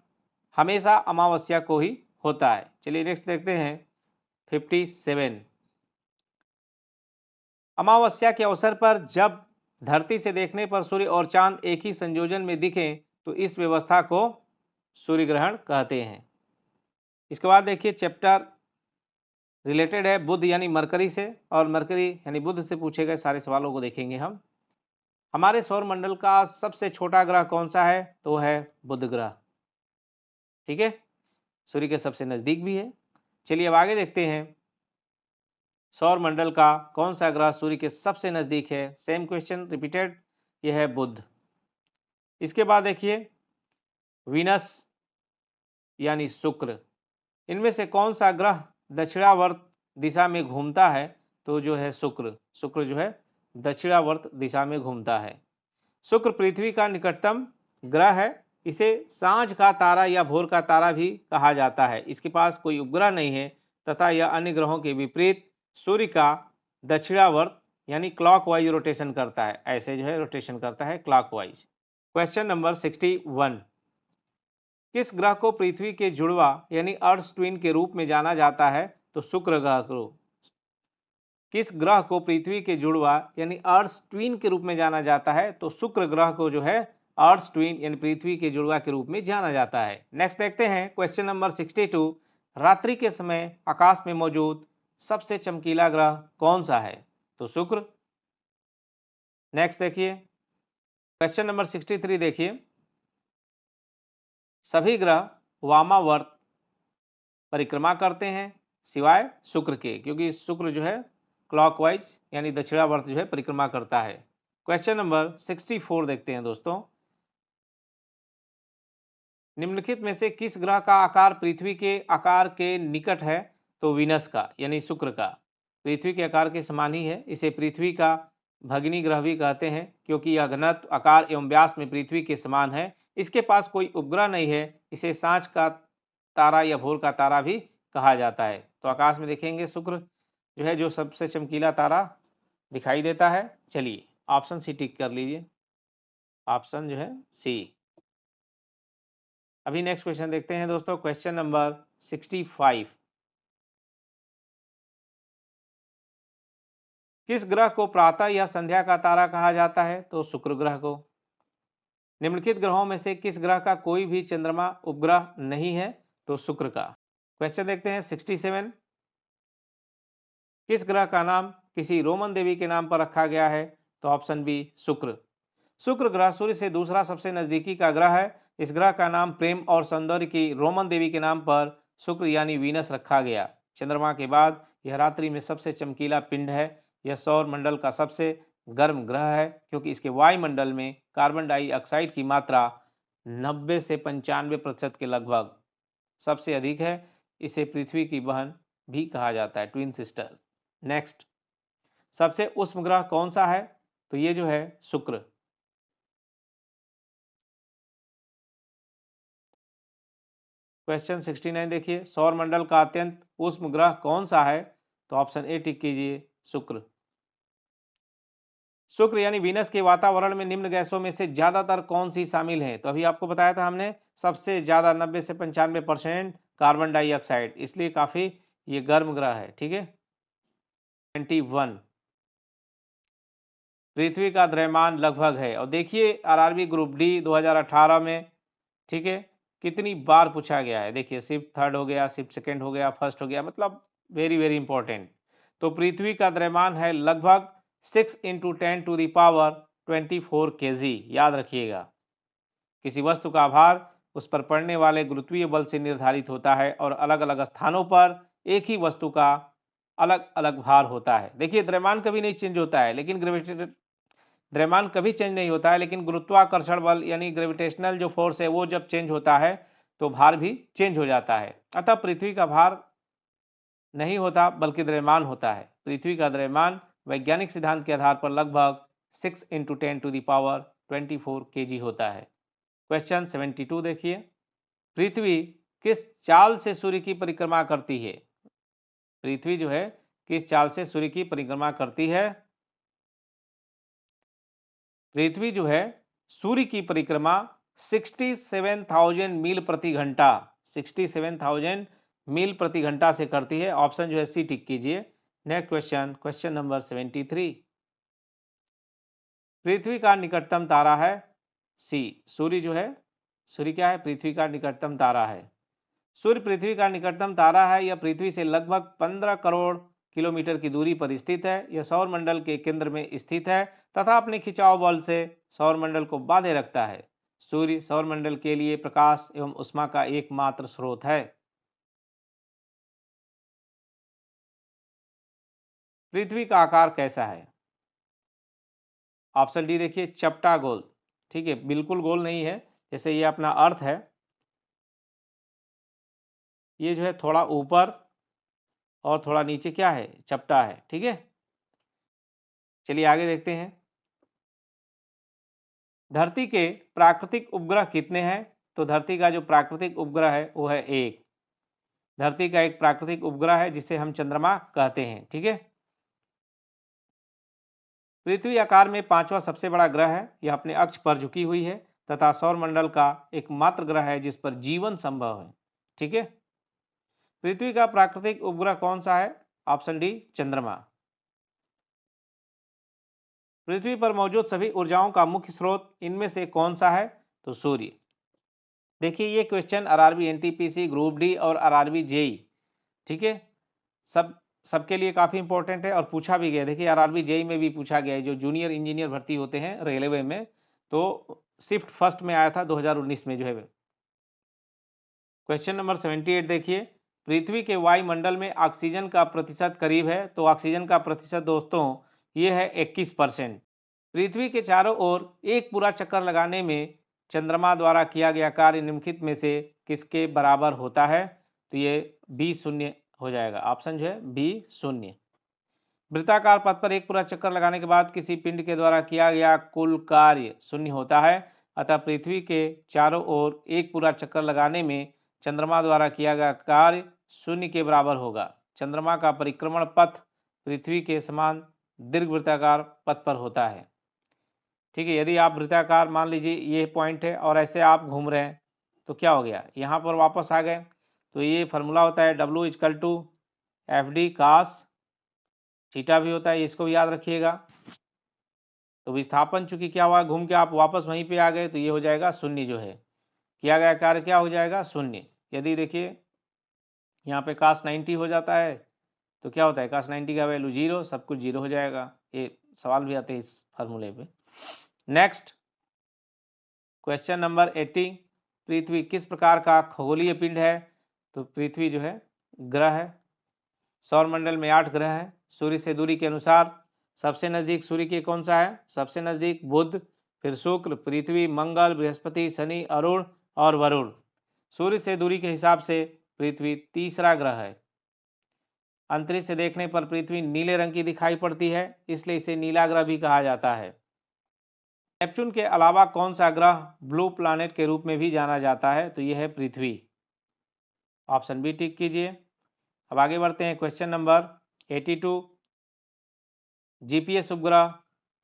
हमेशा अमावस्या को ही होता है। चलिए नेक्स्ट देखते हैं 57। अमावस्या के अवसर पर जब धरती से देखने पर सूर्य और चांद एक ही संयोजन में दिखें तो इस व्यवस्था को सूर्य ग्रहण कहते हैं। इसके बाद देखिए चैप्टर रिलेटेड है बुध यानी मरकरी से, और मरकरी यानी बुध से पूछे गए सारे सवालों को देखेंगे हम। हमारे सौर मंडल का सबसे छोटा ग्रह कौन सा है? तो है बुध ग्रह। ठीक है, सूर्य के सबसे नजदीक भी है। चलिए अब आगे देखते हैं, सौर मंडल का कौन सा ग्रह सूर्य के सबसे नजदीक है? सेम क्वेश्चन रिपीटेड, यह है बुध। इसके बाद देखिए वीनस यानी शुक्र, इनमें से कौन सा ग्रह दक्षिणावर्त दिशा में घूमता है? तो जो है शुक्र, शुक्र जो है दक्षिणावर्त दिशा में घूमता है। शुक्र पृथ्वी का निकटतम ग्रह है इसे सांझ का तारा या भोर का तारा भी कहा जाता है। इसके पास कोई उपग्रह नहीं है तथा यह अन्य ग्रहों के विपरीत सूर्य का दक्षिणावर्त यानी क्लॉकवाइज रोटेशन करता है। ऐसे जो है रोटेशन करता है क्लॉकवाइज। क्वेश्चन नंबर 61, किस ग्रह को पृथ्वी के जुड़वा यानी अर्थ ट्विन के रूप में जाना जाता है? तो शुक्र ग्रह को। किस ग्रह को पृथ्वी के जुड़वा यानी अर्थ ट्विन के रूप में जाना जाता है? तो शुक्र ग्रह को जो है अर्थ ट्विन यानी पृथ्वी के जुड़वा के रूप में जाना जाता है। नेक्स्ट देखते हैं क्वेश्चन नंबर 62, रात्रि के समय आकाश में मौजूद सबसे चमकीला ग्रह कौन सा है? तो शुक्र। नेक्स्ट देखिए क्वेश्चन नंबर 63, देखिए सभी ग्रह वामावर्त परिक्रमा करते हैं सिवाय शुक्र के, क्योंकि शुक्र जो है क्लॉकवाइज यानी दक्षिणावर्त जो है परिक्रमा करता है। क्वेश्चन नंबर 64 देखते हैं दोस्तों, निम्नलिखित में से किस ग्रह का आकार पृथ्वी के आकार के निकट है? तो वीनस का यानी शुक्र का। पृथ्वी के आकार के समान ही है, इसे पृथ्वी का भगिनी ग्रह भी कहते हैं क्योंकि यह घनत्व आकार एवं व्यास में पृथ्वी के समान है। इसके पास कोई उपग्रह नहीं है, इसे सांझ का तारा या भोर का तारा भी कहा जाता है। तो आकाश में देखेंगे शुक्र जो है जो सबसे चमकीला तारा दिखाई देता है। चलिए ऑप्शन सी टिक कर लीजिए, ऑप्शन जो है सी। अभी नेक्स्ट क्वेश्चन देखते हैं दोस्तों, क्वेश्चन नंबर 65, किस ग्रह को प्रातः या संध्या का तारा कहा जाता है? तो शुक्र ग्रह को। निम्नलिखित ग्रहों में से किस ग्रह का कोई भी चंद्रमा उपग्रह नहीं है? तो शुक्र का। क्वेश्चन देखते हैं 67, किस ग्रह का नाम किसी रोमन देवी के नाम पर रखा गया है? तो ऑप्शन बी शुक्र। शुक्र ग्रह सूर्य से दूसरा सबसे नजदीकी का ग्रह है। इस ग्रह का नाम प्रेम और सौंदर्य की रोमन देवी के नाम पर शुक्र यानी वीनस रखा गया। चंद्रमा के बाद यह रात्रि में सबसे चमकीला पिंड है। यह सौर मंडल का सबसे गर्म ग्रह है क्योंकि इसके वायुमंडल में कार्बन डाइऑक्साइड की मात्रा 90 से 95% के लगभग सबसे अधिक है। इसे पृथ्वी की बहन भी कहा जाता है, ट्विन सिस्टर। नेक्स्ट, सबसे उष्म ग्रह कौन सा है? तो ये जो है शुक्र। क्वेश्चन 69 देखिए, सौर मंडल का अत्यंत उष्म ग्रह कौन सा है? तो ऑप्शन ए टिक कीजिए, शुक्र। शुक्र यानी वीनस के वातावरण में निम्न गैसों में से ज्यादातर कौन सी शामिल है? तो अभी आपको बताया था हमने, सबसे ज्यादा 90 से 95% कार्बन डाइऑक्साइड, इसलिए काफी ये गर्म ग्रह है। ठीक है। 21, पृथ्वी का द्रव्यमान लगभग है। और देखिए आरआरबी ग्रुप डी 2018 में, ठीक है, कितनी बार पूछा गया है। देखिए शिफ्ट थर्ड हो गया, शिफ्ट सेकेंड हो गया, फर्स्ट हो गया, मतलब वेरी वेरी इंपॉर्टेंट। तो पृथ्वी का द्रव्यमान है लगभग 6 × 10⁻24 kg। याद रखिएगा, किसी वस्तु का भार उस पर पड़ने वाले गुरुत्वीय बल से निर्धारित होता है और अलग अलग स्थानों पर एक ही वस्तु का अलग अलग भार होता है। देखिए द्रव्यमान कभी नहीं चेंज होता है, लेकिन द्रव्यमान कभी चेंज नहीं होता है, लेकिन गुरुत्वाकर्षण बल यानी ग्रेविटेशनल जो फोर्स है वो जब चेंज होता है तो भार भी चेंज हो जाता है। अतः पृथ्वी का भार नहीं होता बल्कि द्रव्यमान होता है। पृथ्वी का द्रव्यमान वैज्ञानिक सिद्धांत के आधार पर लगभग 6 × 10⁻24 kg होता है। क्वेश्चन 72 देखिए, पृथ्वी किस चाल से सूर्य की परिक्रमा करती है? पृथ्वी जो है किस चाल से सूर्य की परिक्रमा करती है? पृथ्वी जो है सूर्य की परिक्रमा 67,000 मील प्रति घंटा 67,000 मील प्रति घंटा से करती है। ऑप्शन जो है सी टिक कीजिए। नेक्स्ट क्वेश्चन, क्वेश्चन नंबर 73, पृथ्वी का निकटतम तारा है सी। सूर्य जो है, सूर्य क्या है? पृथ्वी का निकटतम तारा है। सूर्य पृथ्वी का निकटतम तारा है। यह पृथ्वी से लगभग 15 करोड़ किलोमीटर की दूरी पर स्थित है। यह सौर मंडल के केंद्र में स्थित है तथा अपने खिंचाव बल से सौर मंडल को बांधे रखता है। सूर्य सौर मंडल के लिए प्रकाश एवं उष्मा का एकमात्र स्रोत है। पृथ्वी का आकार कैसा है? ऑप्शन डी देखिए, चपटा गोल। ठीक है, बिल्कुल गोल नहीं है। जैसे ये अपना अर्थ है, ये जो है थोड़ा ऊपर और थोड़ा नीचे क्या है? चपटा है। ठीक है, चलिए आगे देखते हैं। धरती के प्राकृतिक उपग्रह कितने हैं? तो धरती का जो प्राकृतिक उपग्रह है वो है एक। धरती का एक प्राकृतिक उपग्रह है जिसे हम चंद्रमा कहते हैं। ठीक है। पृथ्वी आकार में पांचवा सबसे बड़ा ग्रह है। यह अपने अक्ष पर झुकी हुई है तथा सौरमंडल का एकमात्र ग्रह है जिस पर जीवन संभव है। ठीक है। पृथ्वी का प्राकृतिक उपग्रह कौन सा है? ऑप्शन डी, चंद्रमा। पृथ्वी पर मौजूद सभी ऊर्जाओं का मुख्य स्रोत इनमें से कौन सा है? तो सूर्य। देखिए ये question RRB NTPC, group D और आरआरबी जेई, ठीक है, सबके लिए काफ़ी इंपॉर्टेंट है और पूछा भी गया। देखिए आरआरबी जेई में भी पूछा गया है, जो जूनियर इंजीनियर भर्ती होते हैं रेलवे में, तो शिफ्ट फर्स्ट में आया था 2019 में जो है। क्वेश्चन नंबर 78 देखिए, पृथ्वी के वायुमंडल में ऑक्सीजन का प्रतिशत करीब है। तो ऑक्सीजन का प्रतिशत दोस्तों ये है 21%। पृथ्वी के चारों ओर एक पूरा चक्कर लगाने में चंद्रमा द्वारा किया गया कार्य निम्नलिखित में से किसके बराबर होता है? तो ये बी शून्य हो जाएगा। ऑप्शन जो है बी शून्य। वृत्ताकार पथ पर एक पूरा चक्कर लगाने के बाद किसी पिंड के द्वारा किया गया कुल कार्य शून्य होता है। अतः पृथ्वी के चारों ओर एक पूरा चक्कर लगाने में चंद्रमा द्वारा किया गया कार्य शून्य के बराबर होगा। चंद्रमा का परिक्रमण पथ पृथ्वी के समान दीर्घवृत्ताकार पथ पर होता है। ठीक है। यदि आप वृत्ताकार, मान लीजिए ये पॉइंट है और ऐसे आप घूम रहे हैं तो क्या हो गया, यहाँ पर वापस आ गए, तो ये फार्मूला होता है W=FD cos थीटा भी होता है, इसको भी याद रखिएगा। तो विस्थापन चूंकि क्या हुआ, घूम के आप वापस वहीं पे आ गए, तो ये हो जाएगा शून्य। जो है किया गया कार्य क्या हो जाएगा, शून्य। यदि देखिए यहाँ पे cos 90 हो जाता है तो क्या होता है, cos 90 का वैल्यू 0, सब कुछ 0 हो जाएगा। ये सवाल भी आते हैं इस फार्मूले पे। नेक्स्ट क्वेश्चन नंबर 80, पृथ्वी किस प्रकार का खगोलीय पिंड है? तो पृथ्वी जो है ग्रह है। सौरमंडल में 8 ग्रह हैं। सूर्य से दूरी के अनुसार सबसे नजदीक सूर्य के कौन सा है? सबसे नजदीक बुध, फिर शुक्र, पृथ्वी, मंगल, बृहस्पति, शनि, अरुण और वरुण। सूर्य से दूरी के हिसाब से पृथ्वी तीसरा ग्रह है। अंतरिक्ष से देखने पर पृथ्वी नीले रंग की दिखाई पड़ती है, इसलिए इसे नीला ग्रह भी कहा जाता है। नेपच्यून के अलावा कौन सा ग्रह ब्लू प्लैनेट के रूप में भी जाना जाता है? तो यह है पृथ्वी। ऑप्शन बी टिक कीजिए। अब आगे बढ़ते हैं क्वेश्चन नंबर 82, जीपीएस उपग्रह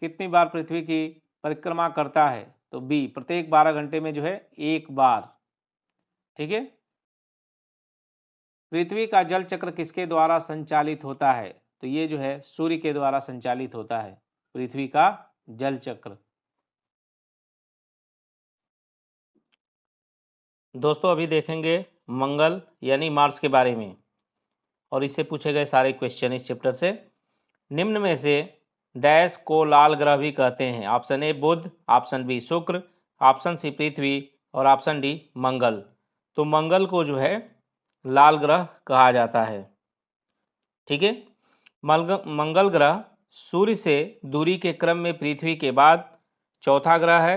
कितनी बार पृथ्वी की परिक्रमा करता है? तो बी, प्रत्येक 12 घंटे में जो है एक बार। ठीक है। पृथ्वी का जल चक्र किसके द्वारा संचालित होता है? तो ये जो है सूर्य के द्वारा संचालित होता है पृथ्वी का जल चक्र। दोस्तों अभी देखेंगे मंगल यानी मार्स के बारे में और इससे पूछे गए सारे क्वेश्चन इस चैप्टर से। निम्न में से डैश को लाल ग्रह भी कहते हैं? ऑप्शन ए बुध, ऑप्शन बी शुक्र, ऑप्शन सी पृथ्वी और ऑप्शन डी मंगल। तो मंगल को जो है लाल ग्रह कहा जाता है। ठीक है। मंगल ग्रह सूर्य से दूरी के क्रम में पृथ्वी के बाद चौथा ग्रह है।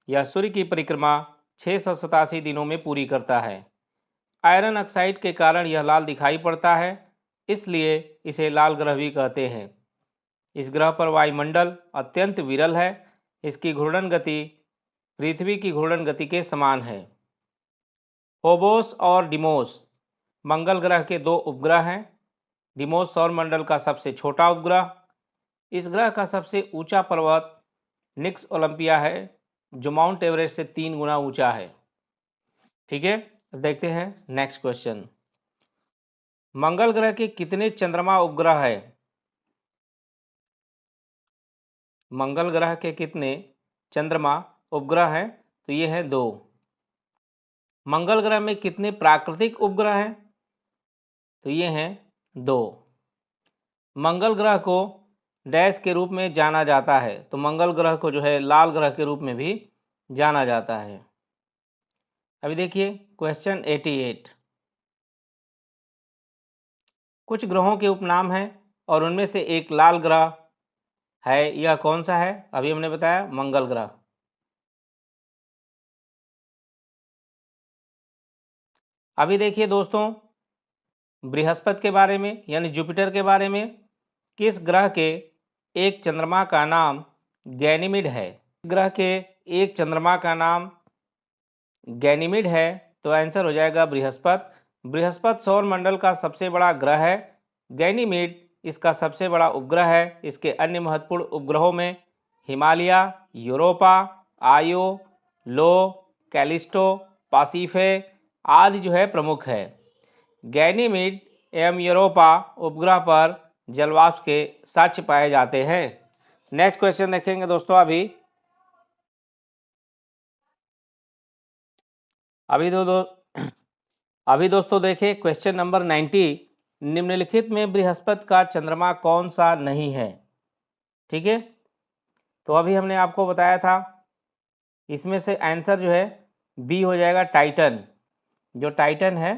यह सूर्य की परिक्रमा 687 दिनों में पूरी करता है। आयरन ऑक्साइड के कारण यह लाल दिखाई पड़ता है, इसलिए इसे लाल ग्रह भी कहते हैं। इस ग्रह पर वायुमंडल अत्यंत विरल है। इसकी घूर्णन गति पृथ्वी की घूर्णन गति के समान है। फोबोस और डिमोस मंगल ग्रह के दो उपग्रह हैं। डिमोस सौरमंडल का सबसे छोटा उपग्रह। इस ग्रह का सबसे ऊंचा पर्वत निक्स ओलंपिया है, जो माउंट एवरेस्ट से 3 गुना ऊंचा है। ठीक है। अब देखते हैं नेक्स्ट क्वेश्चन, मंगल ग्रह के कितने चंद्रमा उपग्रह है? मंगल ग्रह के कितने चंद्रमा उपग्रह हैं? तो ये है 2। मंगल ग्रह में कितने प्राकृतिक उपग्रह हैं? तो ये हैं 2। मंगल ग्रह को डैश के रूप में जाना जाता है? तो मंगल ग्रह को जो है लाल ग्रह के रूप में भी जाना जाता है। अभी देखिए क्वेश्चन 88, कुछ ग्रहों के उपनाम हैं और उनमें से एक लाल ग्रह है, यह कौन सा है? अभी हमने बताया मंगल ग्रह। अभी देखिए दोस्तों बृहस्पति के बारे में यानी जुपिटर के बारे में। किस ग्रह के एक चंद्रमा का नाम गैनीमेड है? ग्रह के एक चंद्रमा का नाम गैनीमेड है, तो आंसर हो जाएगा बृहस्पति। बृहस्पति सौर मंडल का सबसे बड़ा ग्रह है। गैनीमेड इसका सबसे बड़ा उपग्रह है। इसके अन्य महत्वपूर्ण उपग्रहों में हिमालय, यूरोपा, आयो, लो, कैलिस्टो, पासिफे आदि जो है प्रमुख है। गैनीमेड एवं यूरोपा उपग्रह पर जलवाष्प के साक्ष्य पाए जाते हैं। नेक्स्ट क्वेश्चन देखेंगे दोस्तों। अभी दोस्तों देखिए क्वेश्चन नंबर 90। निम्नलिखित में बृहस्पति का चंद्रमा कौन सा नहीं है? ठीक है, तो अभी हमने आपको बताया था, इसमें से आंसर जो है बी हो जाएगा, टाइटन। जो टाइटन है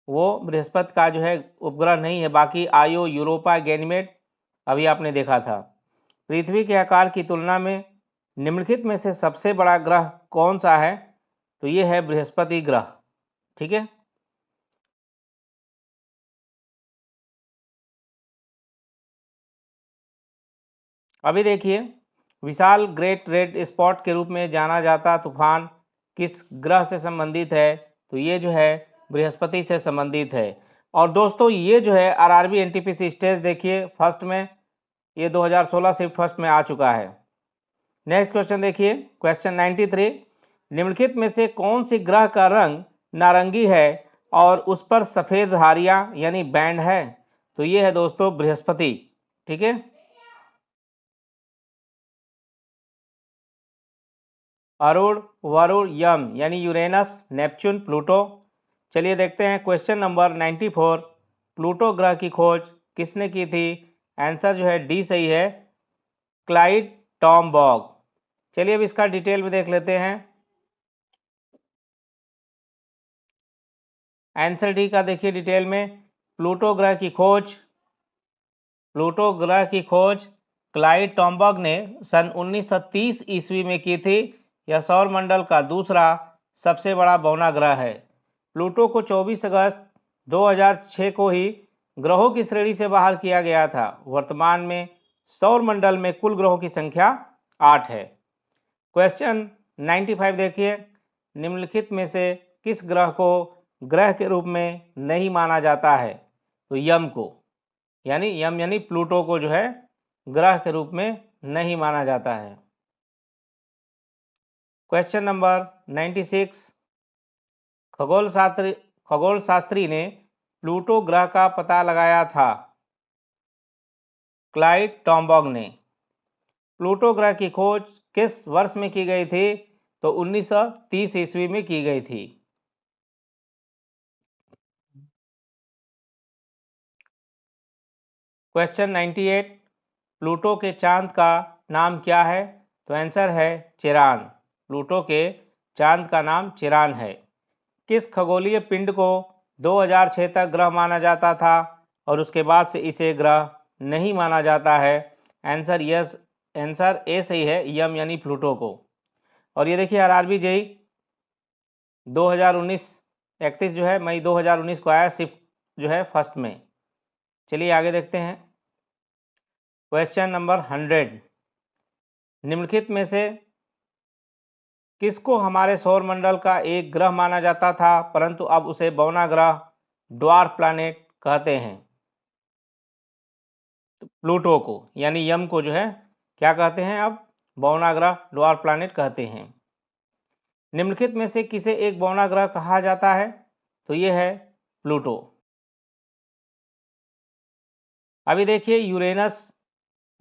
वो बृहस्पति का जो है उपग्रह नहीं है। बाकी आयो, यूरोपा, गैनीमेड अभी आपने देखा था। पृथ्वी के आकार की तुलना में निम्नलिखित में से सबसे बड़ा ग्रह कौन सा है? तो ये है बृहस्पति ग्रह। ठीक है, अभी देखिए, विशाल ग्रेट रेड स्पॉट के रूप में जाना जाता तूफान किस ग्रह से संबंधित है? तो ये जो है बृहस्पति से संबंधित है। और दोस्तों ये जो है आरआरबी एनटीपीसी स्टेज देखिए फर्स्ट में, ये 2016 शिफ्ट फर्स्ट में आ चुका है। नेक्स्ट क्वेश्चन देखिए, क्वेश्चन 93। निम्नलिखित में से कौन सी ग्रह का रंग नारंगी है और उस पर सफेद धारियां यानी बैंड है? तो ये है दोस्तों बृहस्पति। ठीक है, अरुण, वरुण, यम यानी यूरेनस, नेपच्यून, प्लूटो। चलिए देखते हैं क्वेश्चन नंबर 94। प्लूटो ग्रह की खोज किसने की थी? आंसर जो है डी सही है, क्लाइड टॉमबॉग। चलिए अब इसका डिटेल में देख लेते हैं। आंसर डी का देखिए डिटेल में, प्लूटो ग्रह की खोज क्लाइड टॉमबॉग ने सन 1930 ईस्वी में की थी। यह सौरमंडल का दूसरा सबसे बड़ा बौना ग्रह है। प्लूटो को 24 अगस्त 2006 को ही ग्रहों की श्रेणी से बाहर किया गया था। वर्तमान में सौरमंडल में कुल ग्रहों की संख्या 8 है। क्वेश्चन 95 देखिए, निम्नलिखित में से किस ग्रह को ग्रह के रूप में नहीं माना जाता है? तो यम को, यानी प्लूटो को जो है ग्रह के रूप में नहीं माना जाता है। Question number 96। खगोल शास्त्री ने प्लूटो ग्रह का पता लगाया था। क्लाइड टॉमबॉग ने। प्लूटो ग्रह की खोज किस वर्ष में की गई थी? तो 1930 ईस्वी में की गई थी। क्वेश्चन 98। प्लूटो के चांद का नाम क्या है? तो आंसर है चिरान। प्लूटो के चांद का नाम चिरान है। किस खगोलीय पिंड को 2006 तक ग्रह माना जाता था और उसके बाद से इसे ग्रह नहीं माना जाता है? आंसर ए सही है, यम यानी प्लूटो को। और ये देखिए आरआरबी जेई 2019 31 जो है मई 2019 को आया, शिफ्ट जो है फर्स्ट में। चलिए आगे देखते हैं। Question number 100। निम्नलिखित में से किसको हमारे सौरमंडल का एक ग्रह माना जाता था परंतु अब उसे बौना ग्रह, ड्वार्फ प्लैनेट कहते हैं? तो प्लूटो को यानी यम को जो है क्या कहते हैं? अब बौना ग्रह, ड्वार्फ प्लैनेट कहते हैं। निम्नलिखित में से किसे एक बौना ग्रह कहा जाता है? तो यह है प्लूटो। अभी देखिए यूरेनस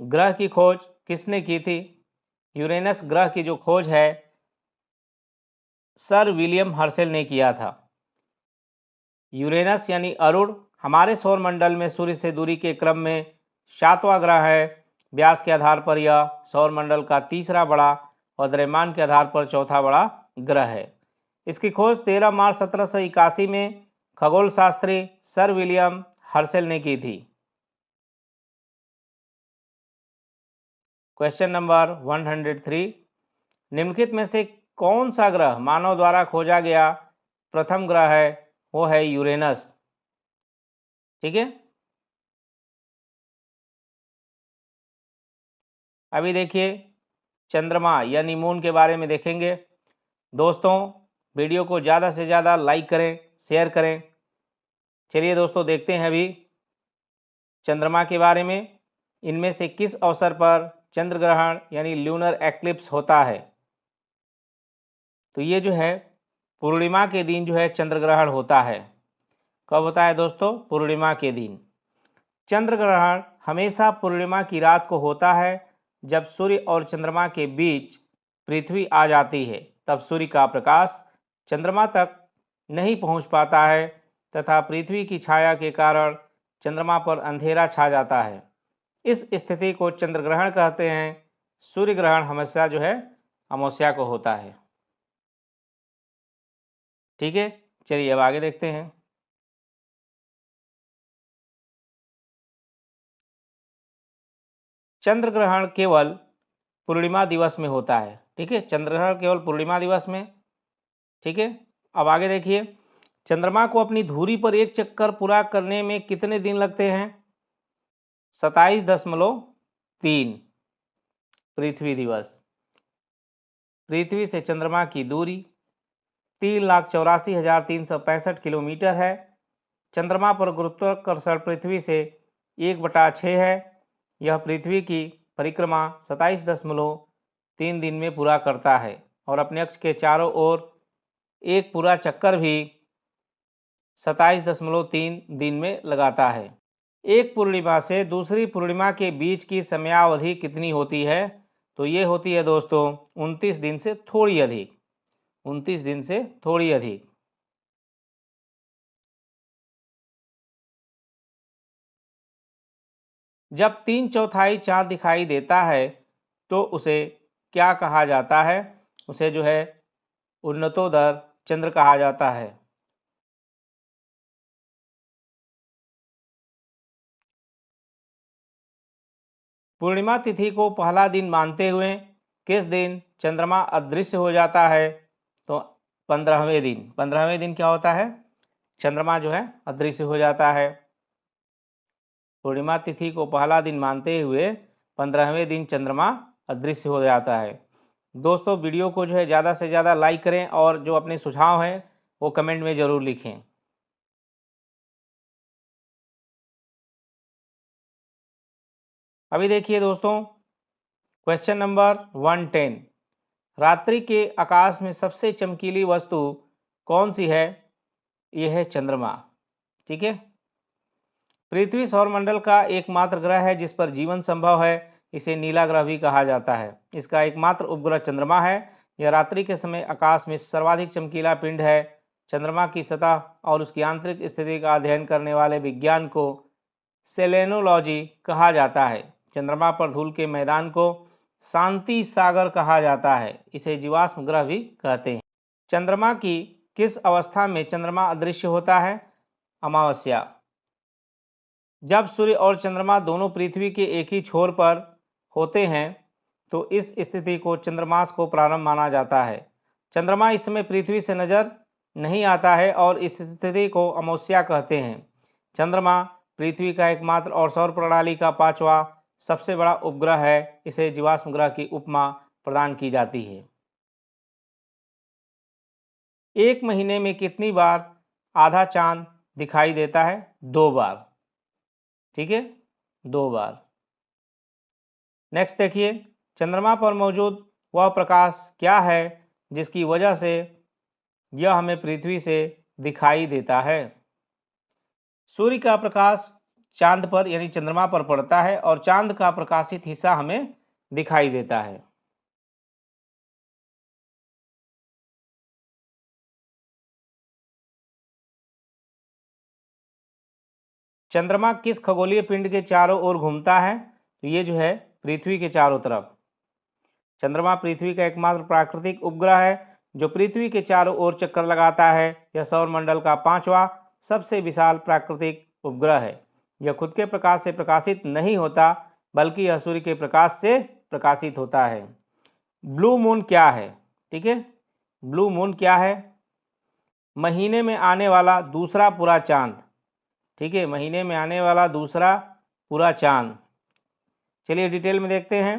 ग्रह की खोज किसने की थी? यूरेनस ग्रह की जो खोज है सर विलियम हर्शेल ने किया था। यूरेनस यानी अरुण हमारे सौरमंडल में सूर्य से दूरी के क्रम में 7वां ग्रह है। व्यास के आधार पर यह सौरमंडल का तीसरा बड़ा और द्रव्यमान के आधार पर चौथा बड़ा ग्रह है। इसकी खोज 13 मार्च 1781 में खगोल शास्त्री सर विलियम हर्शेल ने की थी। Question number 103। निम्नलिखित में से कौन सा ग्रह मानव द्वारा खोजा गया प्रथम ग्रह है? वो है यूरेनस। ठीक है, अभी देखिए चंद्रमा यानी मून के बारे में देखेंगे। दोस्तों वीडियो को ज़्यादा से ज़्यादा लाइक करें, शेयर करें। चलिए दोस्तों देखते हैं अभी चंद्रमा के बारे में। इनमें से किस अवसर पर चंद्र ग्रहण यानी ल्यूनर एक्लिप्स होता है? तो ये जो है पूर्णिमा के दिन जो है चंद्र ग्रहण होता है। कब होता है दोस्तों? पूर्णिमा के दिन। चंद्र ग्रहण हमेशा पूर्णिमा की रात को होता है, जब सूर्य और चंद्रमा के बीच पृथ्वी आ जाती है। तब सूर्य का प्रकाश चंद्रमा तक नहीं पहुंच पाता है तथा पृथ्वी की छाया के कारण चंद्रमा पर अंधेरा छा जाता है। इस स्थिति को चंद्र ग्रहण कहते हैं। सूर्य ग्रहण हमेशा जो है अमावस्या को होता है। ठीक है, चलिए अब आगे देखते हैं। चंद्र ग्रहण केवल पूर्णिमा दिवस में होता है। ठीक है, चंद्र ग्रहण केवल पूर्णिमा दिवस में। ठीक है, अब आगे देखिए, चंद्रमा को अपनी धुरी पर एक चक्कर पूरा करने में कितने दिन लगते हैं? 27.3 पृथ्वी दिवस। पृथ्वी से चंद्रमा की दूरी 3,84,365 किलोमीटर है। चंद्रमा पर गुरुत्वाकर्षण पृथ्वी से 1/6 है। यह पृथ्वी की परिक्रमा 27.3 दिन में पूरा करता है और अपने अक्ष के चारों ओर एक पूरा चक्कर भी 27.3 दिन में लगाता है। एक पूर्णिमा से दूसरी पूर्णिमा के बीच की समयावधि कितनी होती है? तो ये होती है दोस्तों 29 दिन से थोड़ी अधिक। 29 दिन से थोड़ी अधिक। जब 3/4 चांद दिखाई देता है तो उसे क्या कहा जाता है? उसे जो है उन्नतोदर चंद्र कहा जाता है। पूर्णिमा तिथि को पहला दिन मानते हुए किस दिन चंद्रमा अदृश्य हो जाता है? तो 15वें दिन। 15वें दिन क्या होता है? चंद्रमा जो है अदृश्य हो जाता है। पूर्णिमा तिथि को पहला दिन मानते हुए 15वें दिन चंद्रमा अदृश्य हो जाता है। दोस्तों वीडियो को जो है ज़्यादा से ज़्यादा लाइक करें और जो अपने सुझाव हैं वो कमेंट में ज़रूर लिखें। अभी देखिए दोस्तों क्वेश्चन नंबर 110। रात्रि के आकाश में सबसे चमकीली वस्तु कौन सी है? यह है चंद्रमा। ठीक है, पृथ्वी सौरमंडल का एकमात्र ग्रह है जिस पर जीवन संभव है। इसे नीला ग्रह भी कहा जाता है। इसका एकमात्र उपग्रह चंद्रमा है। यह रात्रि के समय आकाश में सर्वाधिक चमकीला पिंड है। चंद्रमा की सतह और उसकी आंतरिक स्थिति का अध्ययन करने वाले विज्ञान को सेलेनोलॉजी कहा जाता है। चंद्रमा पर धूल के मैदान को शांति सागर कहा जाता है। इसे जीवाश्म ग्रह भी कहते हैं। चंद्रमा की किस अवस्था में चंद्रमा अदृश्य होता है? अमावस्या। जब सूर्य और चंद्रमा दोनों पृथ्वी के एक ही छोर पर होते हैं तो इस स्थिति को चंद्रमास को प्रारंभ माना जाता है। चंद्रमा इस समय पृथ्वी से नजर नहीं आता है और इस स्थिति को अमावस्या कहते हैं। चंद्रमा पृथ्वी का एकमात्र और सौर प्रणाली का 5वां सबसे बड़ा उपग्रह है। इसे जीवाश्म ग्रह की उपमा प्रदान की जाती है। एक महीने में कितनी बार आधा चांद दिखाई देता है? 2 बार। ठीक है, 2 बार। नेक्स्ट देखिए, चंद्रमा पर मौजूद वह प्रकाश क्या है जिसकी वजह से यह हमें पृथ्वी से दिखाई देता है? सूर्य का प्रकाश चांद पर यानी चंद्रमा पर पड़ता है और चांद का प्रकाशित हिस्सा हमें दिखाई देता है। चंद्रमा किस खगोलीय पिंड के चारों ओर घूमता है? तो ये जो है पृथ्वी के चारों तरफ। चंद्रमा पृथ्वी का एकमात्र प्राकृतिक उपग्रह है जो पृथ्वी के चारों ओर चक्कर लगाता है। यह सौरमंडल का 5वां सबसे विशाल प्राकृतिक उपग्रह है। यह खुद के प्रकाश से प्रकाशित नहीं होता बल्कि यह सूर्य के प्रकाश से प्रकाशित होता है। ब्लू मून क्या है? ठीक है, ब्लू मून क्या है? महीने में आने वाला दूसरा पूरा चांद। ठीक है, महीने में आने वाला दूसरा पूरा चांद। चलिए डिटेल में देखते हैं।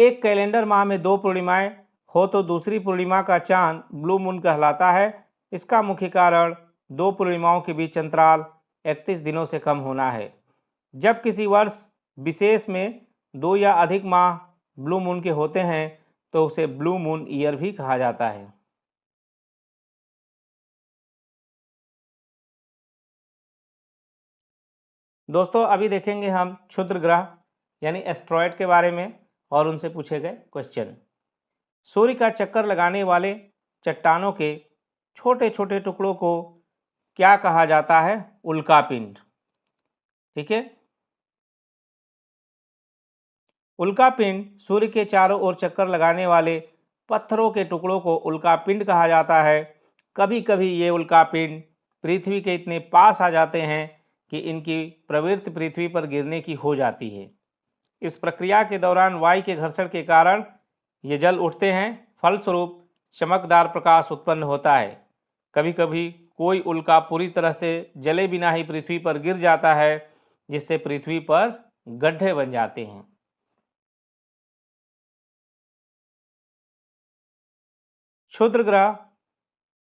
एक कैलेंडर माह में 2 पूर्णिमाएं हो तो दूसरी पूर्णिमा का चांद ब्लू मून कहलाता है। इसका मुख्य कारण 2 पूर्णिमाओं के बीच अंतराल 31 दिनों से कम होना है। जब किसी वर्ष विशेष में 2 या अधिक माह ब्लू मून के होते हैं तो उसे ब्लू मून ईयर भी कहा जाता है। दोस्तों अभी देखेंगे हम क्षुद्र ग्रह यानी एस्ट्रॉयड के बारे में और उनसे पूछे गए क्वेश्चन। सूर्य का चक्कर लगाने वाले चट्टानों के छोटे छोटे टुकड़ों को क्या कहा जाता है? उल्कापिंड। ठीक है, उल्कापिंड सूर्य के चारों ओर चक्कर लगाने वाले पत्थरों के टुकड़ों को उल्कापिंड कहा जाता है। कभी कभी ये उल्कापिंड पृथ्वी के इतने पास आ जाते हैं कि इनकी प्रवृत्ति पृथ्वी पर गिरने की हो जाती है। इस प्रक्रिया के दौरान वायु के घर्षण के कारण ये जल उठते हैं, फलस्वरूप चमकदार प्रकाश उत्पन्न होता है। कभी कभी कोई उल्का पूरी तरह से जले बिना ही पृथ्वी पर गिर जाता है, जिससे पृथ्वी पर गड्ढे बन जाते हैं। क्षुद्र ग्रह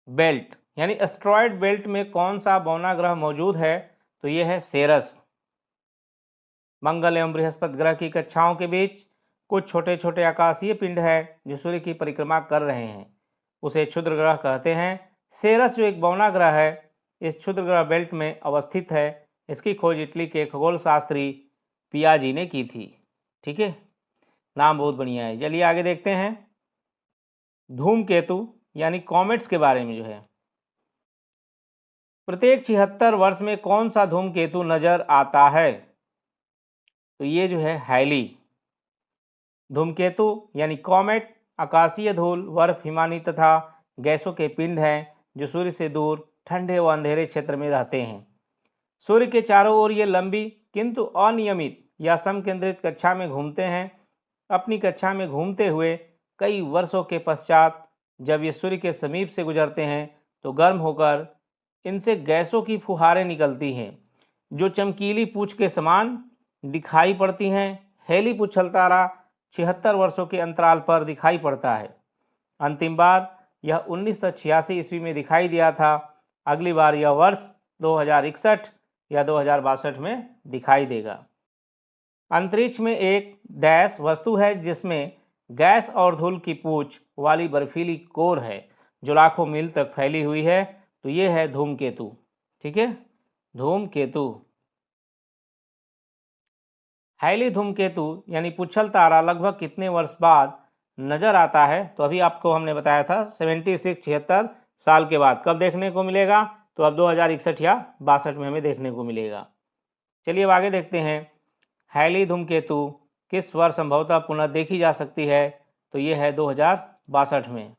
बेल्ट यानी एस्ट्रॉयड बेल्ट में कौन सा बौना ग्रह मौजूद है? तो यह है सेरस। मंगल एवं बृहस्पति ग्रह की कक्षाओं के बीच कुछ छोटे छोटे आकाशीय पिंड है जो सूर्य की परिक्रमा कर रहे हैं, उसे क्षुद्र ग्रह कहते हैं। सेरस जो एक बौना ग्रह है, इस क्षुद्र ग्रह बेल्ट में अवस्थित है। इसकी खोज इटली के खगोल शास्त्री पियाजी ने की थी। ठीक है, नाम बहुत बढ़िया है। चलिए आगे देखते हैं धूमकेतु यानी कॉमेट्स के बारे में। जो है प्रत्येक 76 वर्ष में कौन सा धूमकेतु नजर आता है? तो ये जो है हैली। धूमकेतु यानी कॉमेट आकाशीय धूल, बर्फ, हिमानी तथा गैसों के पिंड हैं जो सूर्य से दूर ठंडे व अंधेरे क्षेत्र में रहते हैं। सूर्य के चारों ओर ये लंबी किंतु अनियमित या समकेंद्रित कक्षा में घूमते हैं। अपनी कक्षा में घूमते हुए कई वर्षों के पश्चात जब ये सूर्य के समीप से गुजरते हैं तो गर्म होकर इनसे गैसों की फुहारें निकलती हैं जो चमकीली पूंछ के समान दिखाई पड़ती हैं। हेली पुच्छल तारा 76 वर्षों के अंतराल पर दिखाई पड़ता है। अंतिम बार यह 1986 ईस्वी में दिखाई दिया था। अगली बार यह वर्ष 2061 या 2062 में दिखाई देगा। अंतरिक्ष में एक डैश वस्तु है जिसमें गैस और धूल की पूंछ वाली बर्फीली कोर है जो लाखों मील तक फैली हुई है। तो ये है धूमकेतु। ठीक है, धूमकेतु। हैली धूमकेतु यानी पुच्छल तारा लगभग कितने वर्ष बाद नजर आता है? तो अभी आपको हमने बताया था 76 साल के बाद। कब देखने को मिलेगा? तो अब 2061 या 62 में हमें देखने को मिलेगा। चलिए अब आगे देखते हैं हैली धूमकेतु किस वर्ष संभवतः पुनः देखी जा सकती है? तो ये है 2062 में।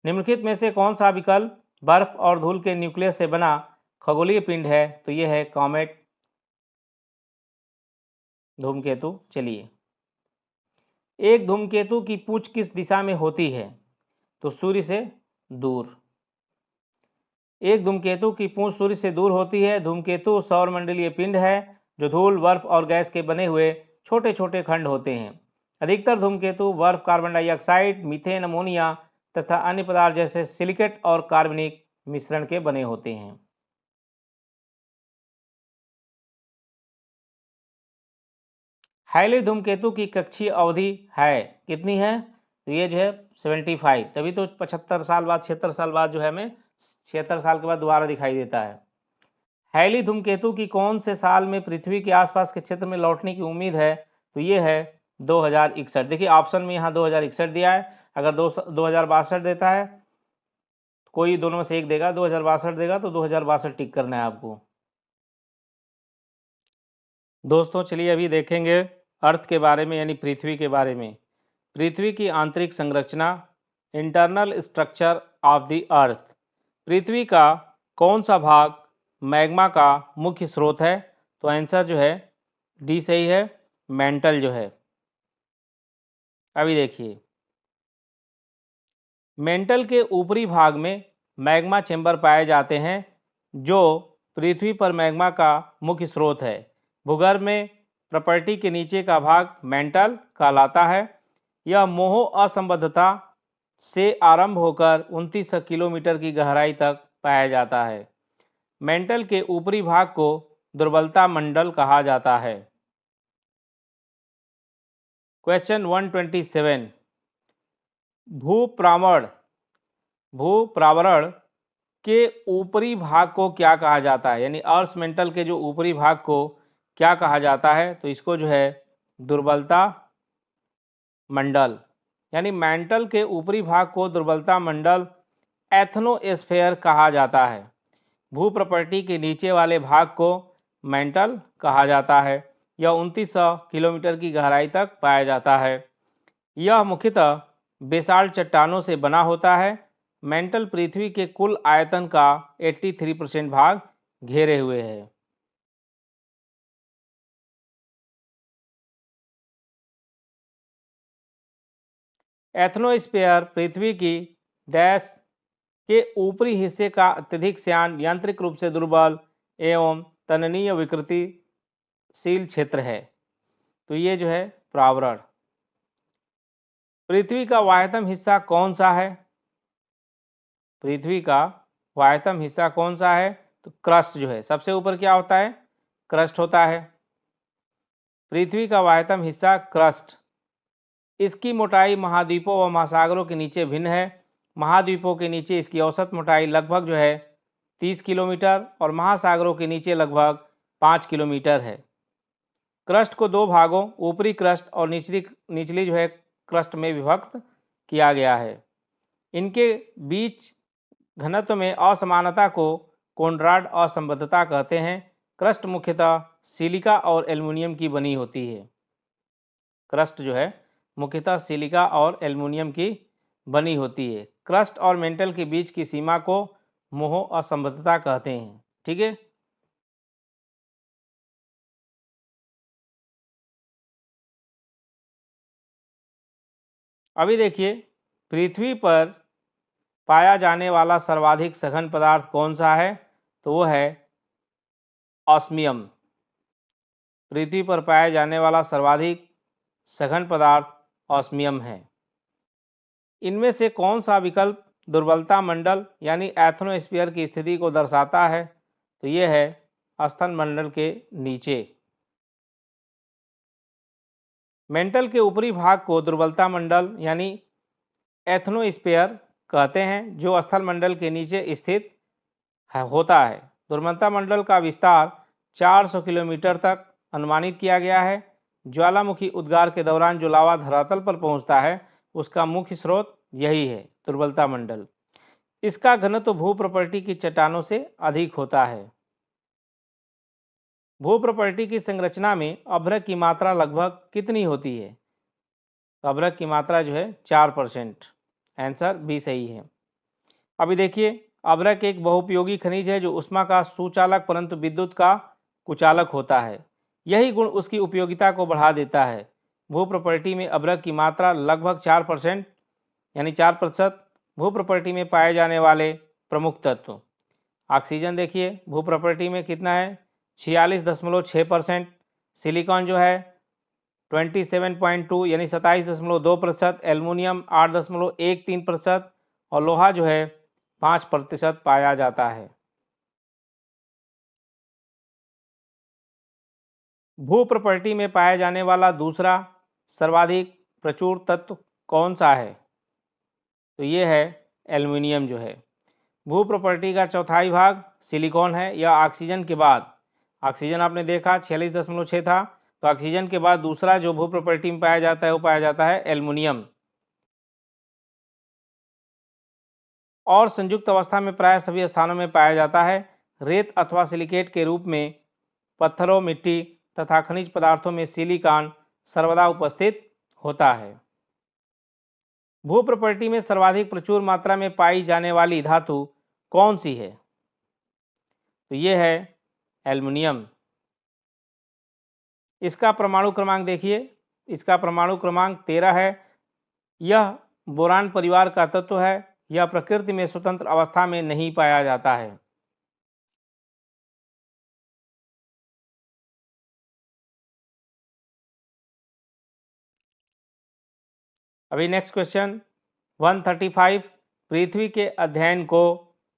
निम्नलिखित में से कौन सा विकल्प बर्फ और धूल के न्यूक्लियस से बना खगोलीय पिंड है? तो यह है कॉमेट धूमकेतु। चलिए, एक धूमकेतु की पूंछ किस दिशा में होती है? तो सूर्य से दूर। एक धूमकेतु की पूंछ सूर्य से दूर होती है। धूमकेतु सौरमंडलीय पिंड है जो धूल, बर्फ और गैस के बने हुए छोटे छोटे खंड होते हैं। अधिकतर धूमकेतु बर्फ, कार्बन डाइऑक्साइड, मीथेन, अमोनिया तथा अन्य पदार्थ जैसे सिलिकेट और कार्बनिक मिश्रण के बने होते हैं। हैली धूमकेतु की कक्षीय अवधि है कितनी है? तो ये जो है 75। तभी तो 75 साल बाद, 76 साल बाद जो है हमें 76 साल के बाद दोबारा दिखाई देता है। हैली धूमकेतु की कौन से साल में पृथ्वी के आसपास के क्षेत्र में लौटने की उम्मीद है? तो ये है 2061। देखिए ऑप्शन में यहाँ 2061 दिया है। अगर 2062 देता है, कोई दोनों में से एक देगा, 2062 देगा तो 2062 टिक करना है आपको। दोस्तों चलिए अभी देखेंगे अर्थ के बारे में यानी पृथ्वी के बारे में। पृथ्वी की आंतरिक संरचना, internal structure of the earth. पृथ्वी का कौन सा भाग मैग्मा का मुख्य स्रोत है? तो आंसर जो है डी सही है, मेंटल जो है। अभी देखिए, मेंटल के ऊपरी भाग में मैग्मा चेंबर पाए जाते हैं जो पृथ्वी पर मैग्मा का मुख्य स्रोत है। भूगर्भ में प्रॉपर्टी के नीचे का भाग मेंटल कहलाता है। यह मोह असंबद्धता से आरंभ होकर 2900 किलोमीटर की गहराई तक पाया जाता है। मेंटल के ऊपरी भाग को दुर्बलता मंडल कहा जाता है। क्वेश्चन 127, भूप्रावरण के ऊपरी भाग को क्या कहा जाता है, यानी अर्थ मेंटल के जो ऊपरी भाग को क्या कहा जाता है, तो इसको जो है दुर्बलता मंडल, यानी मेंटल के ऊपरी भाग को दुर्बलता मंडल एथनोस्फेयर कहा जाता है। भू प्रॉपर्टी के नीचे वाले भाग को मेंटल कहा जाता है। यह 2900 किलोमीटर की गहराई तक पाया जाता है। यह मुख्यतः बेसाल्ट चट्टानों से बना होता है। मेंटल पृथ्वी के कुल आयतन का 83% भाग घेरे हुए है। एथनोस्फीयर पृथ्वी की डैश के ऊपरी हिस्से का अत्यधिक श्यान, यांत्रिक रूप से दुर्बल एवं तननीय विकृतिशील क्षेत्र है। तो ये जो है प्रावरण। पृथ्वी का वायतम हिस्सा कौन सा है? पृथ्वी का वायतम हिस्सा कौन सा है? तो क्रस्ट जो है, सबसे ऊपर क्या होता है? क्रस्ट होता है। पृथ्वी का वायतम हिस्सा क्रस्ट। इसकी मोटाई महाद्वीपों व महासागरों के नीचे भिन्न है। महाद्वीपों के नीचे इसकी औसत मोटाई लगभग जो है 30 किलोमीटर और महासागरों के नीचे लगभग 5 किलोमीटर है। क्रस्ट को दो भागों, ऊपरी क्रस्ट और निचली जो है क्रस्ट में विभक्त किया गया है। इनके बीच घनत्व में असमानता को कोनराड असंबद्धता कहते हैं। क्रस्ट मुख्यतः सिलिका और एल्युमिनियम की बनी होती है। क्रस्ट जो है मुख्यतः सिलिका और एल्युमिनियम की बनी होती है। क्रस्ट और मेंटल के बीच की सीमा को मोह असंबद्धता कहते हैं। ठीक है। अभी देखिए, पृथ्वी पर पाया जाने वाला सर्वाधिक सघन पदार्थ कौन सा है? तो वो है ऑस्मियम। पृथ्वी पर पाया जाने वाला सर्वाधिक सघन पदार्थ ऑस्मियम है। इनमें से कौन सा विकल्प दुर्बलता मंडल यानी एथनोस्फीयर की स्थिति को दर्शाता है? तो ये है स्तन मंडल के नीचे। मेंटल के ऊपरी भाग को दुर्बलता मंडल यानी एथनोस्फीयर कहते हैं, जो स्थल मंडल के नीचे स्थित होता है। दुर्बलता मंडल का विस्तार 400 किलोमीटर तक अनुमानित किया गया है। ज्वालामुखी उद्गार के दौरान जो लावा धरातल पर पहुंचता है, उसका मुख्य स्रोत यही है, दुर्बलता मंडल। इसका घनत्व भू प्रॉपर्टी की चट्टानों से अधिक होता है। भू प्रॉपर्टी की संरचना में अभ्रक की मात्रा लगभग कितनी होती है? अभ्रक की मात्रा जो है 4%। आंसर बी सही है। अभी देखिए, अभ्रक एक बहुउपयोगी खनिज है जो ऊष्मा का सुचालक परंतु विद्युत का कुचालक होता है। यही गुण उसकी उपयोगिता को बढ़ा देता है। भू प्रॉपर्टी में अभ्रक की मात्रा लगभग 4%, यानी 4%। भू प्रॉपर्टी में पाए जाने वाले प्रमुख तत्व, ऑक्सीजन देखिए भू प्रॉपर्टी में कितना है? 46.6%। सिलिकॉन जो है 27.2 यानी 27.2%। एल्युमिनियम 8.13% और लोहा जो है 5% पाया जाता है। भू प्रॉपर्टी में पाया जाने वाला दूसरा सर्वाधिक प्रचुर तत्व कौन सा है? तो ये है एल्युमिनियम जो है। भू प्रॉपर्टी का चौथाई भाग सिलिकॉन है। यह ऑक्सीजन के बाद, ऑक्सीजन आपने देखा 46.6 था, तो ऑक्सीजन के बाद दूसरा जो भू प्रॉपर्टी में पाया जाता है वो पाया जाता है एल्युमिनियम। और संयुक्त अवस्था में प्राय सभी स्थानों में पाया जाता है। रेत अथवा सिलिकेट के रूप में पत्थरों, मिट्टी तथा खनिज पदार्थों में सिलिकॉन सर्वदा उपस्थित होता है। भू प्रॉपर्टी में सर्वाधिक प्रचुर मात्रा में पाई जाने वाली धातु कौन सी है? तो ये है एल्युमिनियम। इसका परमाणु क्रमांक देखिए, इसका परमाणु क्रमांक 13 है। यह बोरान परिवार का तत्व है। यह प्रकृति में स्वतंत्र अवस्था में नहीं पाया जाता है। अभी नेक्स्ट क्वेश्चन 135, पृथ्वी के अध्ययन को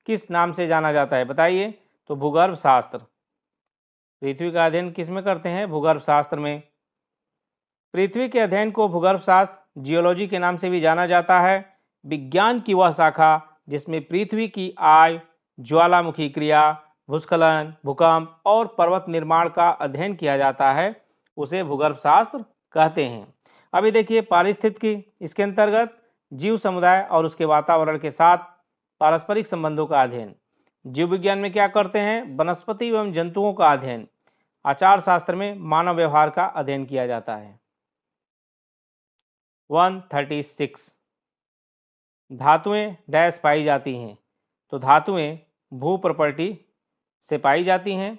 किस नाम से जाना जाता है बताइए। तो भूगर्भ शास्त्र। पृथ्वी का अध्ययन किस में करते हैं? भूगर्भ शास्त्र में। पृथ्वी के अध्ययन को भूगर्भ शास्त्र, जियोलॉजी के नाम से भी जाना जाता है। विज्ञान की वह शाखा जिसमें पृथ्वी की आय, ज्वालामुखी क्रिया, भूस्खलन, भूकंप और पर्वत निर्माण का अध्ययन किया जाता है, उसे भूगर्भ शास्त्र कहते हैं। अभी देखिए पारिस्थितिकी, इसके अंतर्गत जीव समुदाय और उसके वातावरण के साथ पारस्परिक संबंधों का अध्ययन। जीव विज्ञान में क्या करते हैं? वनस्पति एवं जंतुओं का अध्ययन। आचार शास्त्र में मानव व्यवहार का अध्ययन किया जाता है। 136, धातुएं डैश पाई जाती हैं। तो धातुएं भू प्रॉपर्टी से पाई जाती हैं।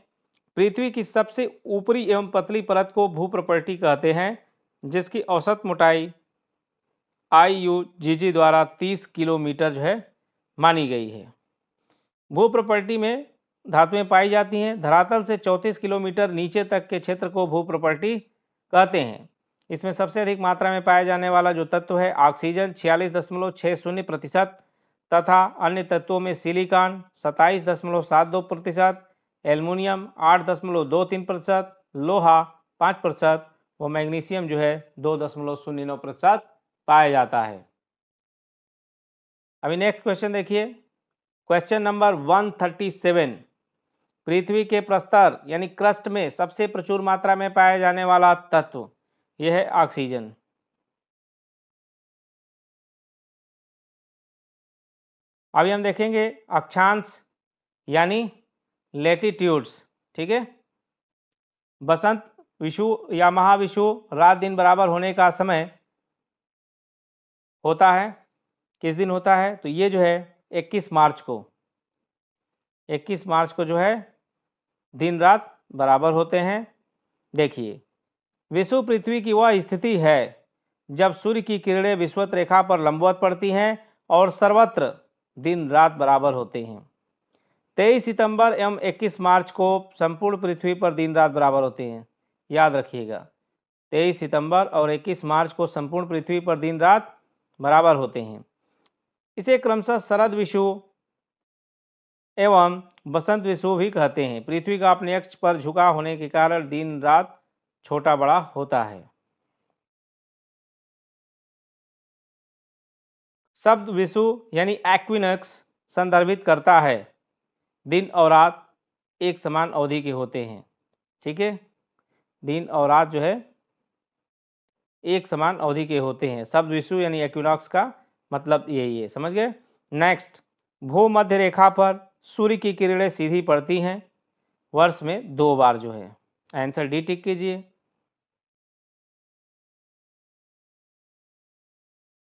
पृथ्वी की सबसे ऊपरी एवं पतली परत को भू प्रॉपर्टी कहते हैं, जिसकी औसत मोटाई IUGG द्वारा 30 किलोमीटर जो है मानी गई है। भू प्रॉपर्टी में धातुएं पाई जाती हैं। धरातल से 34 किलोमीटर नीचे तक के क्षेत्र को भू प्रॉपर्टी कहते हैं। इसमें सबसे अधिक मात्रा में पाया जाने वाला जो तत्व है ऑक्सीजन 46.60% तथा अन्य तत्वों में सिलिकॉन 27.72%, एल्युमिनियम 8.23%, लोहा 5% व मैग्नीशियम जो है 2.09% पाया जाता है। अभी नेक्स्ट क्वेश्चन देखिए, क्वेश्चन नंबर 137, पृथ्वी के प्रस्तर यानी क्रस्ट में सबसे प्रचुर मात्रा में पाया जाने वाला तत्व यह है ऑक्सीजन। अभी हम देखेंगे अक्षांश यानी लेटिट्यूड्स। ठीक है, बसंत, विषुव या महाविषुव रात दिन बराबर होने का समय होता है, किस दिन होता है? तो ये जो है 21 मार्च को, 21 मार्च को जो है दिन रात बराबर होते हैं। देखिए, विषुव पृथ्वी की वह स्थिति है जब सूर्य की किरणें विषुवत रेखा पर लंबवत पड़ती हैं और सर्वत्र दिन रात बराबर होते हैं। 23 सितंबर एवं 21 मार्च को संपूर्ण पृथ्वी पर दिन रात बराबर होते हैं। याद रखिएगा, 23 सितंबर और 21 मार्च को संपूर्ण पृथ्वी पर दिन रात बराबर होते हैं। इसे क्रमशः शरद विषुव एवं बसंत विषुव भी कहते हैं। पृथ्वी का अपने अक्ष पर झुका होने के कारण दिन रात छोटा बड़ा होता है। शब्द विषुव यानी एक्विनॉक्स संदर्भित करता है दिन और रात एक समान अवधि के होते हैं। ठीक है, दिन और रात जो है एक समान अवधि के होते हैं। शब्द विषुव यानी एक्विनॉक्स का मतलब यही है, समझ गए। नेक्स्ट, भूमध्य रेखा पर सूर्य की किरणें सीधी पड़ती हैं वर्ष में 2 बार जो है। आंसर डी टिक कीजिए।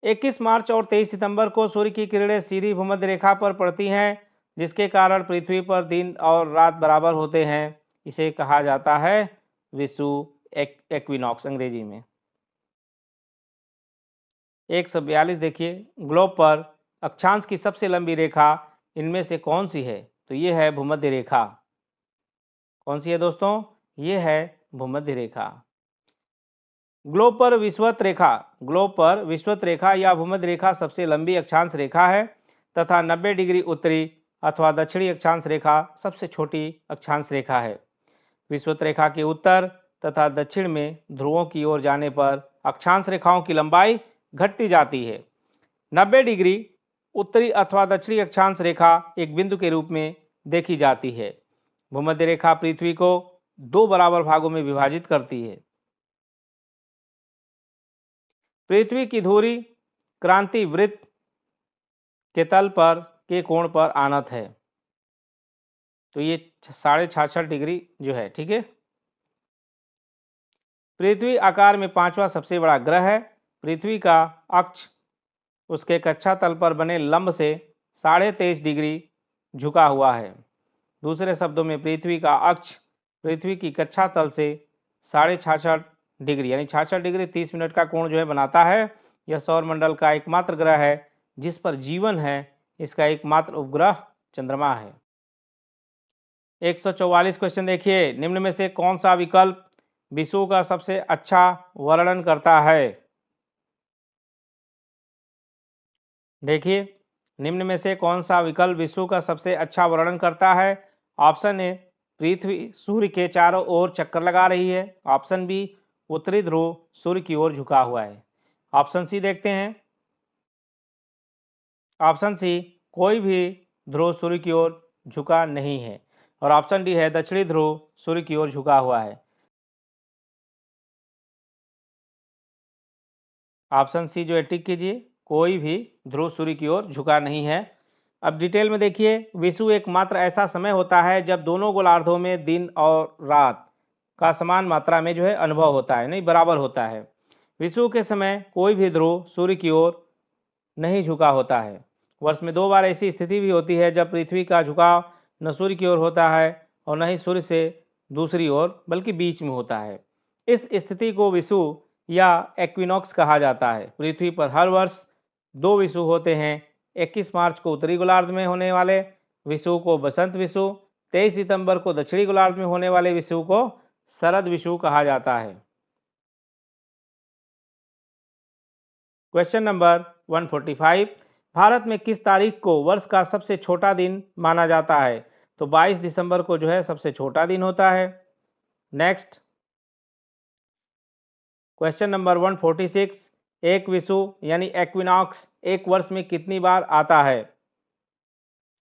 21 मार्च और 23 सितंबर को सूर्य की किरणें सीधी भूमध्य रेखा पर पड़ती हैं, जिसके कारण पृथ्वी पर दिन और रात बराबर होते हैं। इसे कहा जाता है विषुव एक्विनॉक्स अंग्रेजी में। 142 देखिए, ग्लोब पर अक्षांश की सबसे लंबी रेखा इनमें से कौन सी है? तो ये है भूमध्य रेखा। कौन सी है दोस्तों? ये है भूमध्य रेखा। ग्लोब पर विषुवत रेखा या भूमध्य रेखा सबसे लंबी अक्षांश रेखा है तथा 90 डिग्री उत्तरी अथवा दक्षिणी अक्षांश रेखा सबसे छोटी अक्षांश रेखा है। विषुवत रेखा के उत्तर तथा दक्षिण में ध्रुवों की ओर जाने पर अक्षांश रेखाओं की लंबाई घटती जाती है। 90 डिग्री उत्तरी अथवा दक्षिणी अक्षांश रेखा एक बिंदु के रूप में देखी जाती है। भूमध्य रेखा पृथ्वी को 2 बराबर भागों में विभाजित करती है। पृथ्वी की धुरी क्रांति वृत्त के तल पर के कोण पर आनत है, तो ये 66.5 डिग्री जो है। ठीक है, पृथ्वी आकार में 5वां सबसे बड़ा ग्रह है। पृथ्वी का अक्ष उसके कक्षा तल पर बने लंब से 23.5 डिग्री झुका हुआ है। दूसरे शब्दों में पृथ्वी का अक्ष पृथ्वी की कक्षा तल से 66.5 डिग्री यानी 66 डिग्री 30 मिनट का कोण जो है बनाता है। यह सौरमंडल का एकमात्र ग्रह है जिस पर जीवन है। इसका एकमात्र उपग्रह चंद्रमा है। 144 क्वेश्चन देखिए, निम्न में से कौन सा विकल्प विषुव का सबसे अच्छा वर्णन करता है? देखिए निम्न में से कौन सा विकल्प विश्व का सबसे अच्छा वर्णन करता है। ऑप्शन ए, पृथ्वी सूर्य के चारों ओर चक्कर लगा रही है। ऑप्शन बी, उत्तरी ध्रुव सूर्य की ओर झुका हुआ है। ऑप्शन सी देखते हैं। ऑप्शन सी, कोई भी ध्रुव सूर्य की ओर झुका नहीं है। और ऑप्शन डी है, दक्षिणी ध्रुव सूर्य की ओर झुका हुआ है। ऑप्शन सी जो है टिक कीजिए, कोई भी ध्रुव सूर्य की ओर झुका नहीं है। अब डिटेल में देखिए, विषुव एकमात्र ऐसा समय होता है जब दोनों गोलार्धों में दिन और रात का समान मात्रा में जो है अनुभव होता है, नहीं बराबर होता है। विषुव के समय कोई भी ध्रुव सूर्य की ओर नहीं झुका होता है। वर्ष में 2 बार ऐसी स्थिति भी होती है जब पृथ्वी का झुकाव न सूर्य की ओर होता है और न ही सूर्य से दूसरी ओर, बल्कि बीच में होता है। इस स्थिति को विषुव या एक्विनॉक्स कहा जाता है। पृथ्वी पर हर वर्ष 2 विषुव होते हैं। 21 मार्च को उत्तरी गोलार्ध में होने वाले विषुव को बसंत विषुव, 23 सितंबर को दक्षिणी गोलार्ध में होने वाले विषुव को शरद विषुव कहा जाता है। क्वेश्चन नंबर 145, भारत में किस तारीख को वर्ष का सबसे छोटा दिन माना जाता है। तो 22 दिसंबर को जो है सबसे छोटा दिन होता है। नेक्स्ट क्वेश्चन नंबर 146, एक विषुव यानी एक्विनॉक्स एक वर्ष में कितनी बार आता है।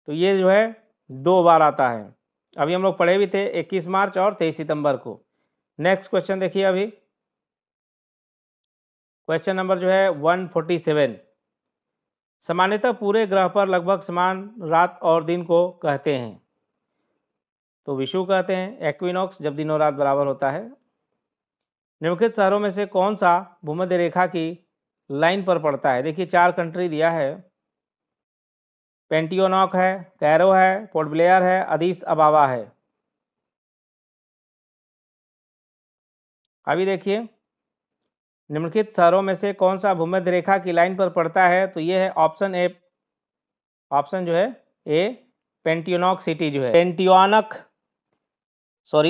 तो ये जो है 2 बार आता है। अभी हम लोग पढ़े भी थे 21 मार्च और 23 सितंबर को। नेक्स्ट क्वेश्चन देखिए अभी क्वेश्चन नंबर जो है 147, सामान्यतः पूरे ग्रह पर लगभग समान रात और दिन को कहते हैं। तो विषुव कहते हैं, एक्विनॉक्स जब दिन और रात बराबर होता है। निम्नलिखित शहरों में से कौन सा भूमध्य रेखा की लाइन पर पड़ता है। देखिए 4 कंट्री दिया है, पेंटियोनॉक है, कैरो है, पोर्ट ब्लेयर है, अदीस अबाबा है। अभी देखिए निम्नलिखित शहरों में से कौन सा भूमध्य रेखा की लाइन पर पड़ता है। तो ये है ऑप्शन ए, ऑप्शन जो है ए, पेंटियोनॉक सिटी जो है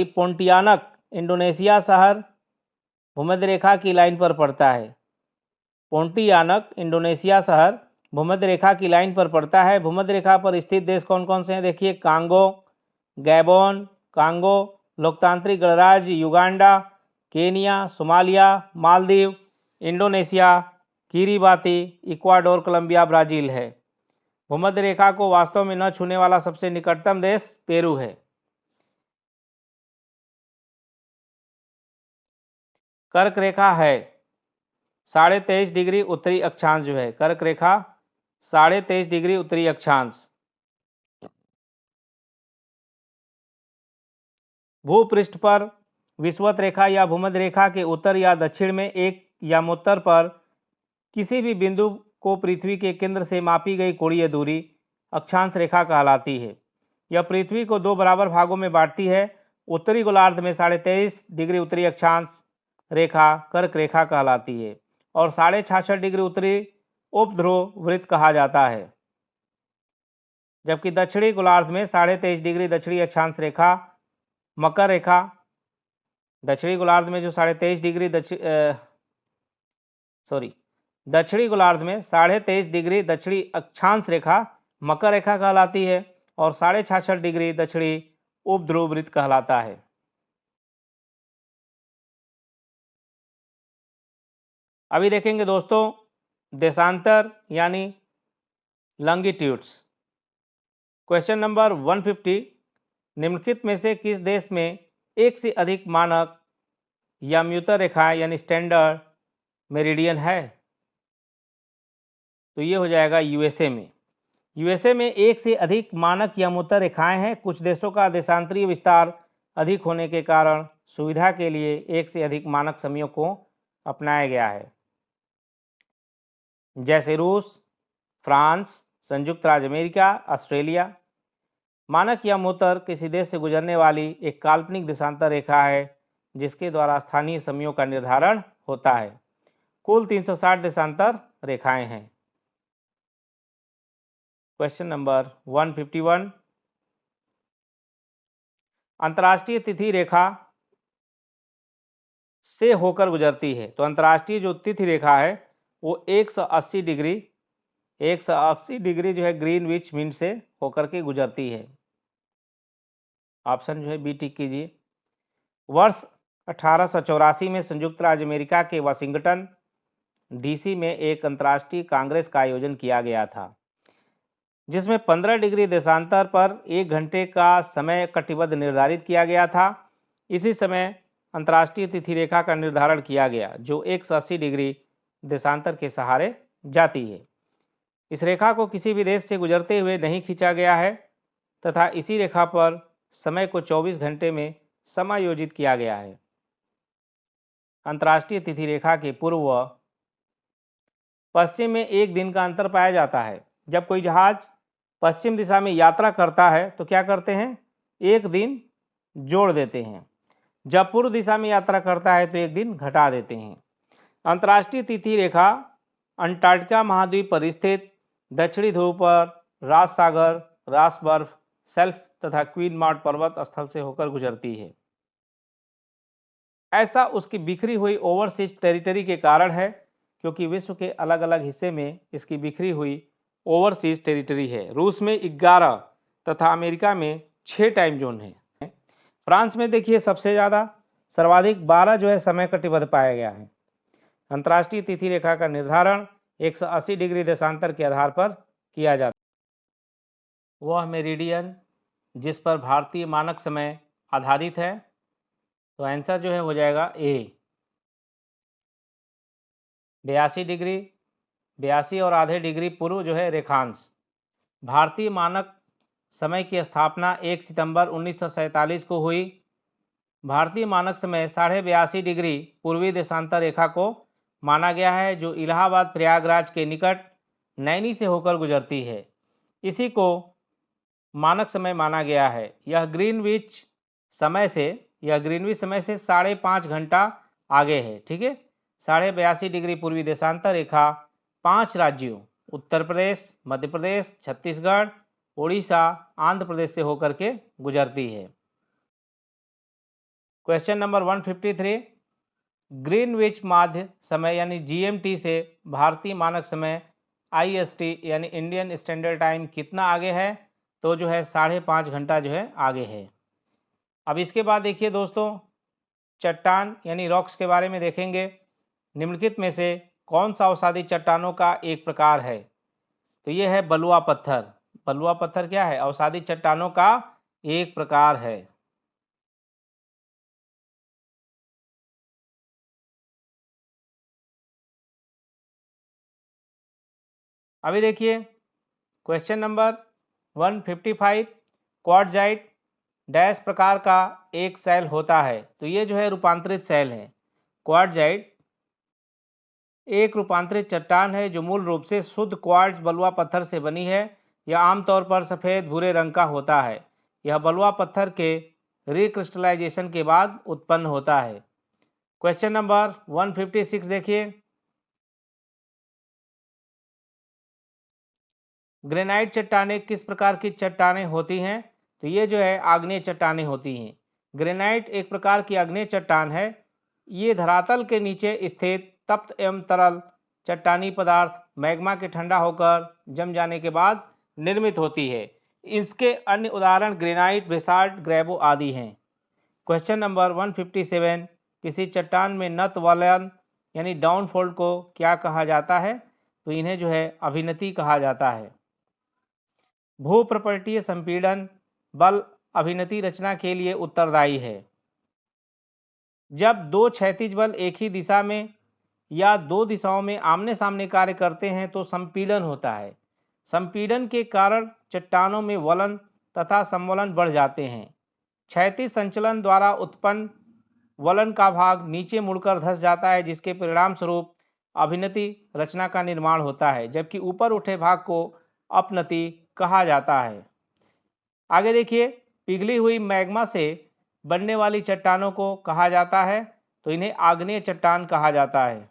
पोंटियानक इंडोनेशिया शहर भूमध्य रेखा की लाइन पर पड़ता है। पोंटियानक इंडोनेशिया शहर भूमध्य रेखा की लाइन पर पड़ता है। भूमध्य रेखा पर स्थित देश कौन कौन से हैं। देखिए कांगो, गैबोन, कांगो लोकतांत्रिक गणराज्य Uganda, Kenya, Somalia, Maldives, Indonesia, Kiribati, Ecuador, Colombia, Brazil है। भूमध्य रेखा को वास्तव में न छूने वाला सबसे निकटतम देश पेरू है। कर्क रेखा है 23.5 डिग्री उत्तरी अक्षांश जो है, कर्क रेखा 23.5 डिग्री उत्तरी अक्षांश। भूपृष्ठ पर विषुवत रेखा या भूमध्य रेखा के उत्तर या दक्षिण में एक या उत्तर पर किसी भी बिंदु को पृथ्वी के केंद्र से मापी गई कोणीय दूरी अक्षांश रेखा कहलाती है। यह पृथ्वी को 2 बराबर भागों में बांटती है। उत्तरी गोलार्ध में 23.5 डिग्री उत्तरी अक्षांश रेखा कर्क रेखा कहलाती है और 66.5 डिग्री उत्तरी उपध्रुव वृत्त कहा जाता है। जबकि दक्षिणी गोलार्ध में 23.5 डिग्री दक्षिणी अक्षांश रेखा मकर रेखा, दक्षिणी गोलार्ध में जो 23.5 डिग्री दक्षिणी गोलार्ध में 23.5 डिग्री दक्षिणी अक्षांश रेखा मकर रेखा कहलाती है और 66.5 डिग्री दक्षिणी उपध्रुव वृत्त कहलाता है। अभी देखेंगे दोस्तों देशांतर यानी लॉन्गिट्यूड्स। क्वेश्चन नंबर 150, निम्नलिखित में से किस देश में एक से अधिक मानक या म्यूतर रेखाएं यानी स्टैंडर्ड मेरिडियन है। तो ये हो जाएगा यूएसए में। यूएसए में एक से अधिक मानक या म्यूतर रेखाएं हैं। कुछ देशों का देशांतरीय विस्तार अधिक होने के कारण सुविधा के लिए एक से अधिक मानक समयों को अपनाया गया है, जैसे रूस, फ्रांस, संयुक्त राज्य अमेरिका, ऑस्ट्रेलिया। मानक या म्यूतर किसी देश से गुजरने वाली एक काल्पनिक देशांतर रेखा है जिसके द्वारा स्थानीय समयों का निर्धारण होता है। कुल 360 देशांतर रेखाएं हैं। क्वेश्चन नंबर 151, अंतर्राष्ट्रीय तिथि रेखा से होकर गुजरती है। तो अंतर्राष्ट्रीय जो तिथि रेखा है वो 180 डिग्री 180 डिग्री जो है ग्रीनविच मीन से होकर के गुजरती है। ऑप्शन जो है बी टिक कीजिए। वर्ष 1884 में संयुक्त राज्य अमेरिका के वाशिंगटन डीसी में एक अंतर्राष्ट्रीय कांग्रेस का आयोजन किया गया था, जिसमें 15 डिग्री देशांतर पर 1 घंटे का समय कटिबद्ध निर्धारित किया गया था। इसी समय अंतर्राष्ट्रीय तिथि रेखा का निर्धारण किया गया, जो 180 डिग्री देशांतर के सहारे जाती है। इस रेखा को किसी भी देश से गुजरते हुए नहीं खींचा गया है तथा इसी रेखा पर समय को 24 घंटे में समायोजित किया गया है। अंतर्राष्ट्रीय तिथि रेखा के पूर्व व पश्चिम में 1 दिन का अंतर पाया जाता है। जब कोई जहाज पश्चिम दिशा में यात्रा करता है तो क्या करते हैं, 1 दिन जोड़ देते हैं। जब पूर्व दिशा में यात्रा करता है तो 1 दिन घटा देते हैं। अंतर्राष्ट्रीय तिथि रेखा अंटार्कटिका महाद्वीप पर स्थित दक्षिणी ध्रुव पर रास सागर, रास बर्फ, सेल्फ तथा क्वीन मार्ट पर्वत स्थल से होकर गुजरती है। ऐसा उसकी बिखरी हुई ओवरसीज टेरिटरी के कारण है, क्योंकि विश्व के अलग अलग हिस्से में इसकी बिखरी हुई ओवरसीज टेरिटरी है। रूस में 11 तथा अमेरिका में 6 टाइम जोन है। फ्रांस में देखिए सबसे ज़्यादा सर्वाधिक 12 जो है समय कटिबद्ध पाया गया है। अंतर्राष्ट्रीय तिथि रेखा का निर्धारण 180 डिग्री देशांतर के आधार पर किया जाता है। वह मेरिडियन जिस पर भारतीय मानक समय आधारित है, तो आंसर जो है हो जाएगा ए 82 डिग्री, 82 और आधे डिग्री पूर्व जो है रेखांश। भारतीय मानक समय की स्थापना 1 सितंबर 1947 को हुई। भारतीय मानक समय 82.5 डिग्री पूर्वी देशांतर रेखा को माना गया है, जो इलाहाबाद प्रयागराज के निकट नैनी से होकर गुजरती है। इसी को मानक समय माना गया है। यह ग्रीनविच समय से 5.5 घंटा आगे है। ठीक है, 82.5 डिग्री पूर्वी देशांतर रेखा 5 राज्यों उत्तर प्रदेश, मध्य प्रदेश, छत्तीसगढ़, उड़ीसा, आंध्र प्रदेश से होकर के गुजरती है। क्वेश्चन नंबर 153, ग्रीनविच माध्य समय यानी जीएमटी से भारतीय मानक समय आईएसटी यानी इंडियन स्टैंडर्ड टाइम कितना आगे है, तो जो है 5.5 घंटा जो है आगे है। अब इसके बाद देखिए दोस्तों, चट्टान यानी रॉक्स के बारे में देखेंगे। निम्नलिखित में से कौन सा अवसादी चट्टानों का एक प्रकार है, तो ये है बलुआ पत्थर। बलुआ पत्थर क्या है, अवसादी चट्टानों का एक प्रकार है। अभी देखिए क्वेश्चन नंबर 155, क्वार्टजाइट डैश प्रकार का एक सेल होता है, तो ये जो है रूपांतरित सेल है। क्वार्टजाइट एक रूपांतरित चट्टान है जो मूल रूप से शुद्ध क्वार्ट्ज बलुआ पत्थर से बनी है। यह आमतौर पर सफ़ेद भूरे रंग का होता है। यह बलुआ पत्थर के रिक्रिस्टलाइजेशन के बाद उत्पन्न होता है। क्वेश्चन नंबर 156 देखिए, ग्रेनाइट चट्टानें किस प्रकार की चट्टानें होती हैं, तो ये जो है आग्नेय चट्टानें होती हैं। ग्रेनाइट एक प्रकार की आग्नेय चट्टान है। ये धरातल के नीचे स्थित तप्त एवं तरल चट्टानी पदार्थ मैग्मा के ठंडा होकर जम जाने के बाद निर्मित होती है। इसके अन्य उदाहरण ग्रेनाइट, बेसाल्ट, ग्रेवो आदि हैं। क्वेश्चन नंबर 157, किसी चट्टान में नत वलन यानी डाउनफॉल्ट को क्या कहा जाता है, तो इन्हें जो है अभिनति कहा जाता है। भूप्रपटलीय संपीड़न बल अभिनति रचना के लिए उत्तरदायी है। जब 2 क्षैतिज बल एक ही दिशा में या 2 दिशाओं में आमने सामने कार्य करते हैं तो संपीड़न होता है। संपीड़न के कारण चट्टानों में वलन तथा समवलन बढ़ जाते हैं। क्षैतिज संचलन द्वारा उत्पन्न वलन का भाग नीचे मुड़कर धंस जाता है, जिसके परिणाम स्वरूप अभिनति रचना का निर्माण होता है, जबकि ऊपर उठे भाग को अपनति कहा जाता है। आगे देखिए, पिघली हुई मैग्मा से बनने वाली चट्टानों को कहा जाता है, तो इन्हें आग्नेय चट्टान कहा जाता है।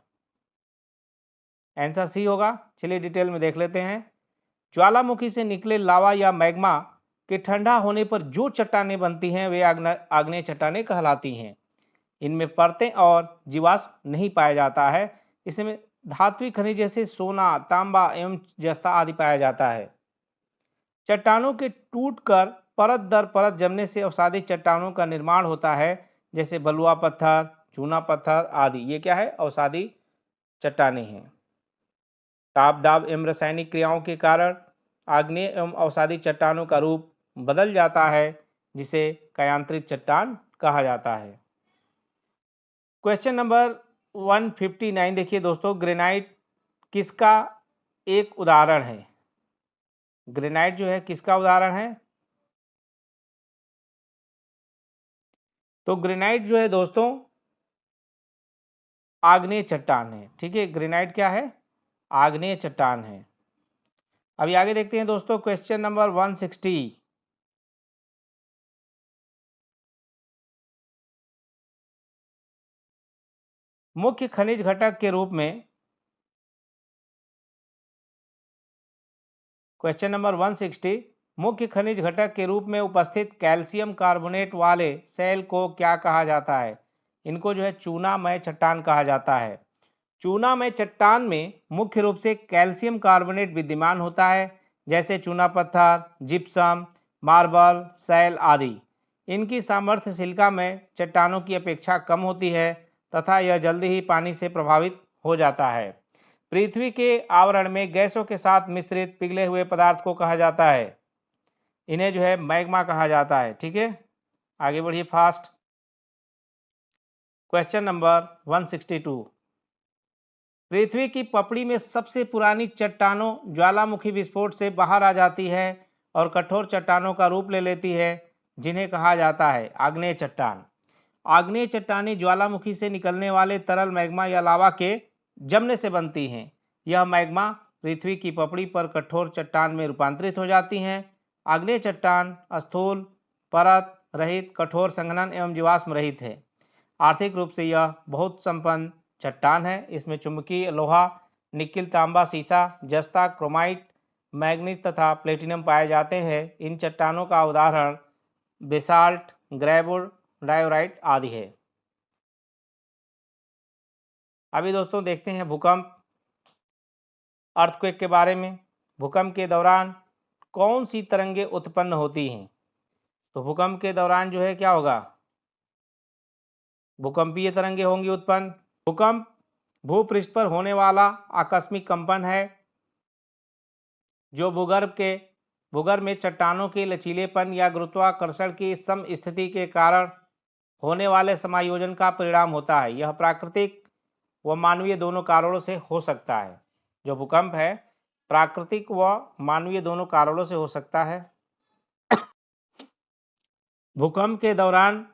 आंसर सी होगा। चलिए डिटेल में देख लेते हैं। ज्वालामुखी से निकले लावा या मैग्मा के ठंडा होने पर जो चट्टानें बनती हैं वे आग्नेय चट्टानें कहलाती हैं। इनमें परतें और जीवाश्म नहीं पाया जाता है। इसमें धात्विक खनिज जैसे सोना, तांबा एवं जस्ता आदि पाया जाता है। चट्टानों के टूटकर परत दर परत जमने से अवसादी चट्टानों का निर्माण होता है, जैसे बलुआ पत्थर, चूना पत्थर आदि। ये क्या है? अवसादी चट्टानें हैं। ताप दाब एवं रासायनिक क्रियाओं के कारण आग्नेय एवं अवसादी चट्टानों का रूप बदल जाता है, जिसे कायांतरित चट्टान कहा जाता है। क्वेश्चन नंबर 159 देखिए दोस्तों, ग्रेनाइट किसका एक उदाहरण है? ग्रेनाइट जो है किसका उदाहरण है? तो ग्रेनाइट जो है दोस्तों आग्नेय चट्टान है। ठीक है, ग्रेनाइट क्या है? आग्नेय चट्टान है। अभी आगे देखते हैं दोस्तों क्वेश्चन नंबर 160। मुख्य खनिज घटक के रूप में क्वेश्चन नंबर 160, मुख्य खनिज घटक के रूप में उपस्थित कैल्शियम कार्बोनेट वाले सेल को क्या कहा जाता है? इनको जो है चूनामय चट्टान कहा जाता है। चूनामय चट्टान में मुख्य रूप से कैल्शियम कार्बोनेट विद्यमान होता है, जैसे चूना पत्थर, जिप्सम, मार्बल, सैल आदि। इनकी सामर्थ्य सिलिका में चट्टानों की अपेक्षा कम होती है तथा यह जल्दी ही पानी से प्रभावित हो जाता है। पृथ्वी के आवरण में गैसों के साथ मिश्रित पिघले हुए पदार्थ को कहा जाता है, इन्हें जो है मैग्मा कहा जाता है। ठीक है, आगे बढ़िए फास्ट। क्वेश्चन नंबर 162, पृथ्वी की पपड़ी में सबसे पुरानी चट्टानों ज्वालामुखी विस्फोट से बाहर आ जाती है और कठोर चट्टानों का रूप ले लेती है, जिन्हें कहा जाता है आग्नेय चट्टान। आग्नेय चट्टानें ज्वालामुखी से निकलने वाले तरल मैग्मा या लावा के जमने से बनती हैं। यह मैग्मा पृथ्वी की पपड़ी पर कठोर चट्टान में रूपांतरित हो जाती हैं। आग्नेय चट्टान स्थूल, परत रहित, कठोर संघनन एवं जीवाश्म रहित है। आर्थिक रूप से यह बहुत संपन्न चट्टान है। इसमें चुंबकीय लोहा, निकिल, तांबा, सीसा, जस्ता, क्रोमाइट, मैग्नीज तथा प्लेटिनम पाए जाते हैं। इन चट्टानों का उदाहरण बेसाल्ट, ग्रेवुड, डायोराइट आदि है। अभी दोस्तों देखते हैं भूकंप, अर्थक्वेक के बारे में। भूकंप के दौरान कौन सी तरंगें उत्पन्न होती हैं? तो भूकंप के दौरान जो है क्या होगा? भूकंपीय तरंगें होंगी उत्पन्न। भूकंप भूपृष्ठ पर होने वाला आकस्मिक कंपन है, जो भूगर्भ में चट्टानों के लचीलेपन या गुरुत्वाकर्षण की सम स्थिति के कारण होने वाले समायोजन का परिणाम होता है। यह प्राकृतिक व मानवीय दोनों कारणों से हो सकता है। जो भूकंप है प्राकृतिक व मानवीय दोनों कारणों से हो सकता है। भूकंप के दौरान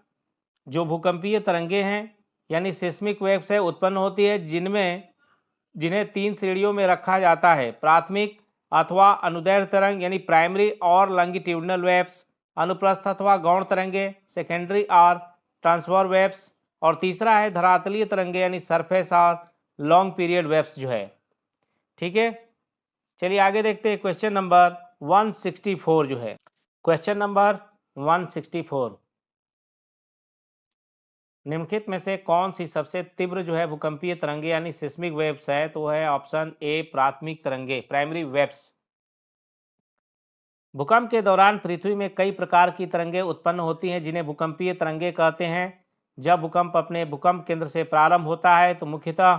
जो भूकंपीय तरंगें हैं यानी सिस्मिक वेव्स है उत्पन्न होती है, जिन्हें 3 श्रेणियों में रखा जाता है। प्राथमिक अथवा अनुदैर्ध्य तरंग यानी प्राइमरी और लॉन्गिट्यूडिनल वेव्स, अनुप्रस्थ अथवा गौण तरंगे सेकेंडरी और ट्रांसवर्स वेव्स, और तीसरा है धरातलीय तरंगे यानी सरफेस और लॉन्ग पीरियड वेव्स जो है। ठीक है, चलिए आगे देखते हैं क्वेश्चन नंबर 164 जो है। क्वेश्चन नंबर 164, निम्नलिखित में से कौन सी सबसे तीव्र जो है भूकंपीय तरंगे यानी सिस्मिक वेव्स है? तो है ऑप्शन ए प्राथमिक तरंगे, प्राइमरी वेव्स। भूकंप के दौरान पृथ्वी में कई प्रकार की तरंगें उत्पन्न होती हैं, जिन्हें भूकंपीय तरंगें कहते हैं। जब भूकंप अपने भूकंप केंद्र से प्रारंभ होता है तो मुख्यतः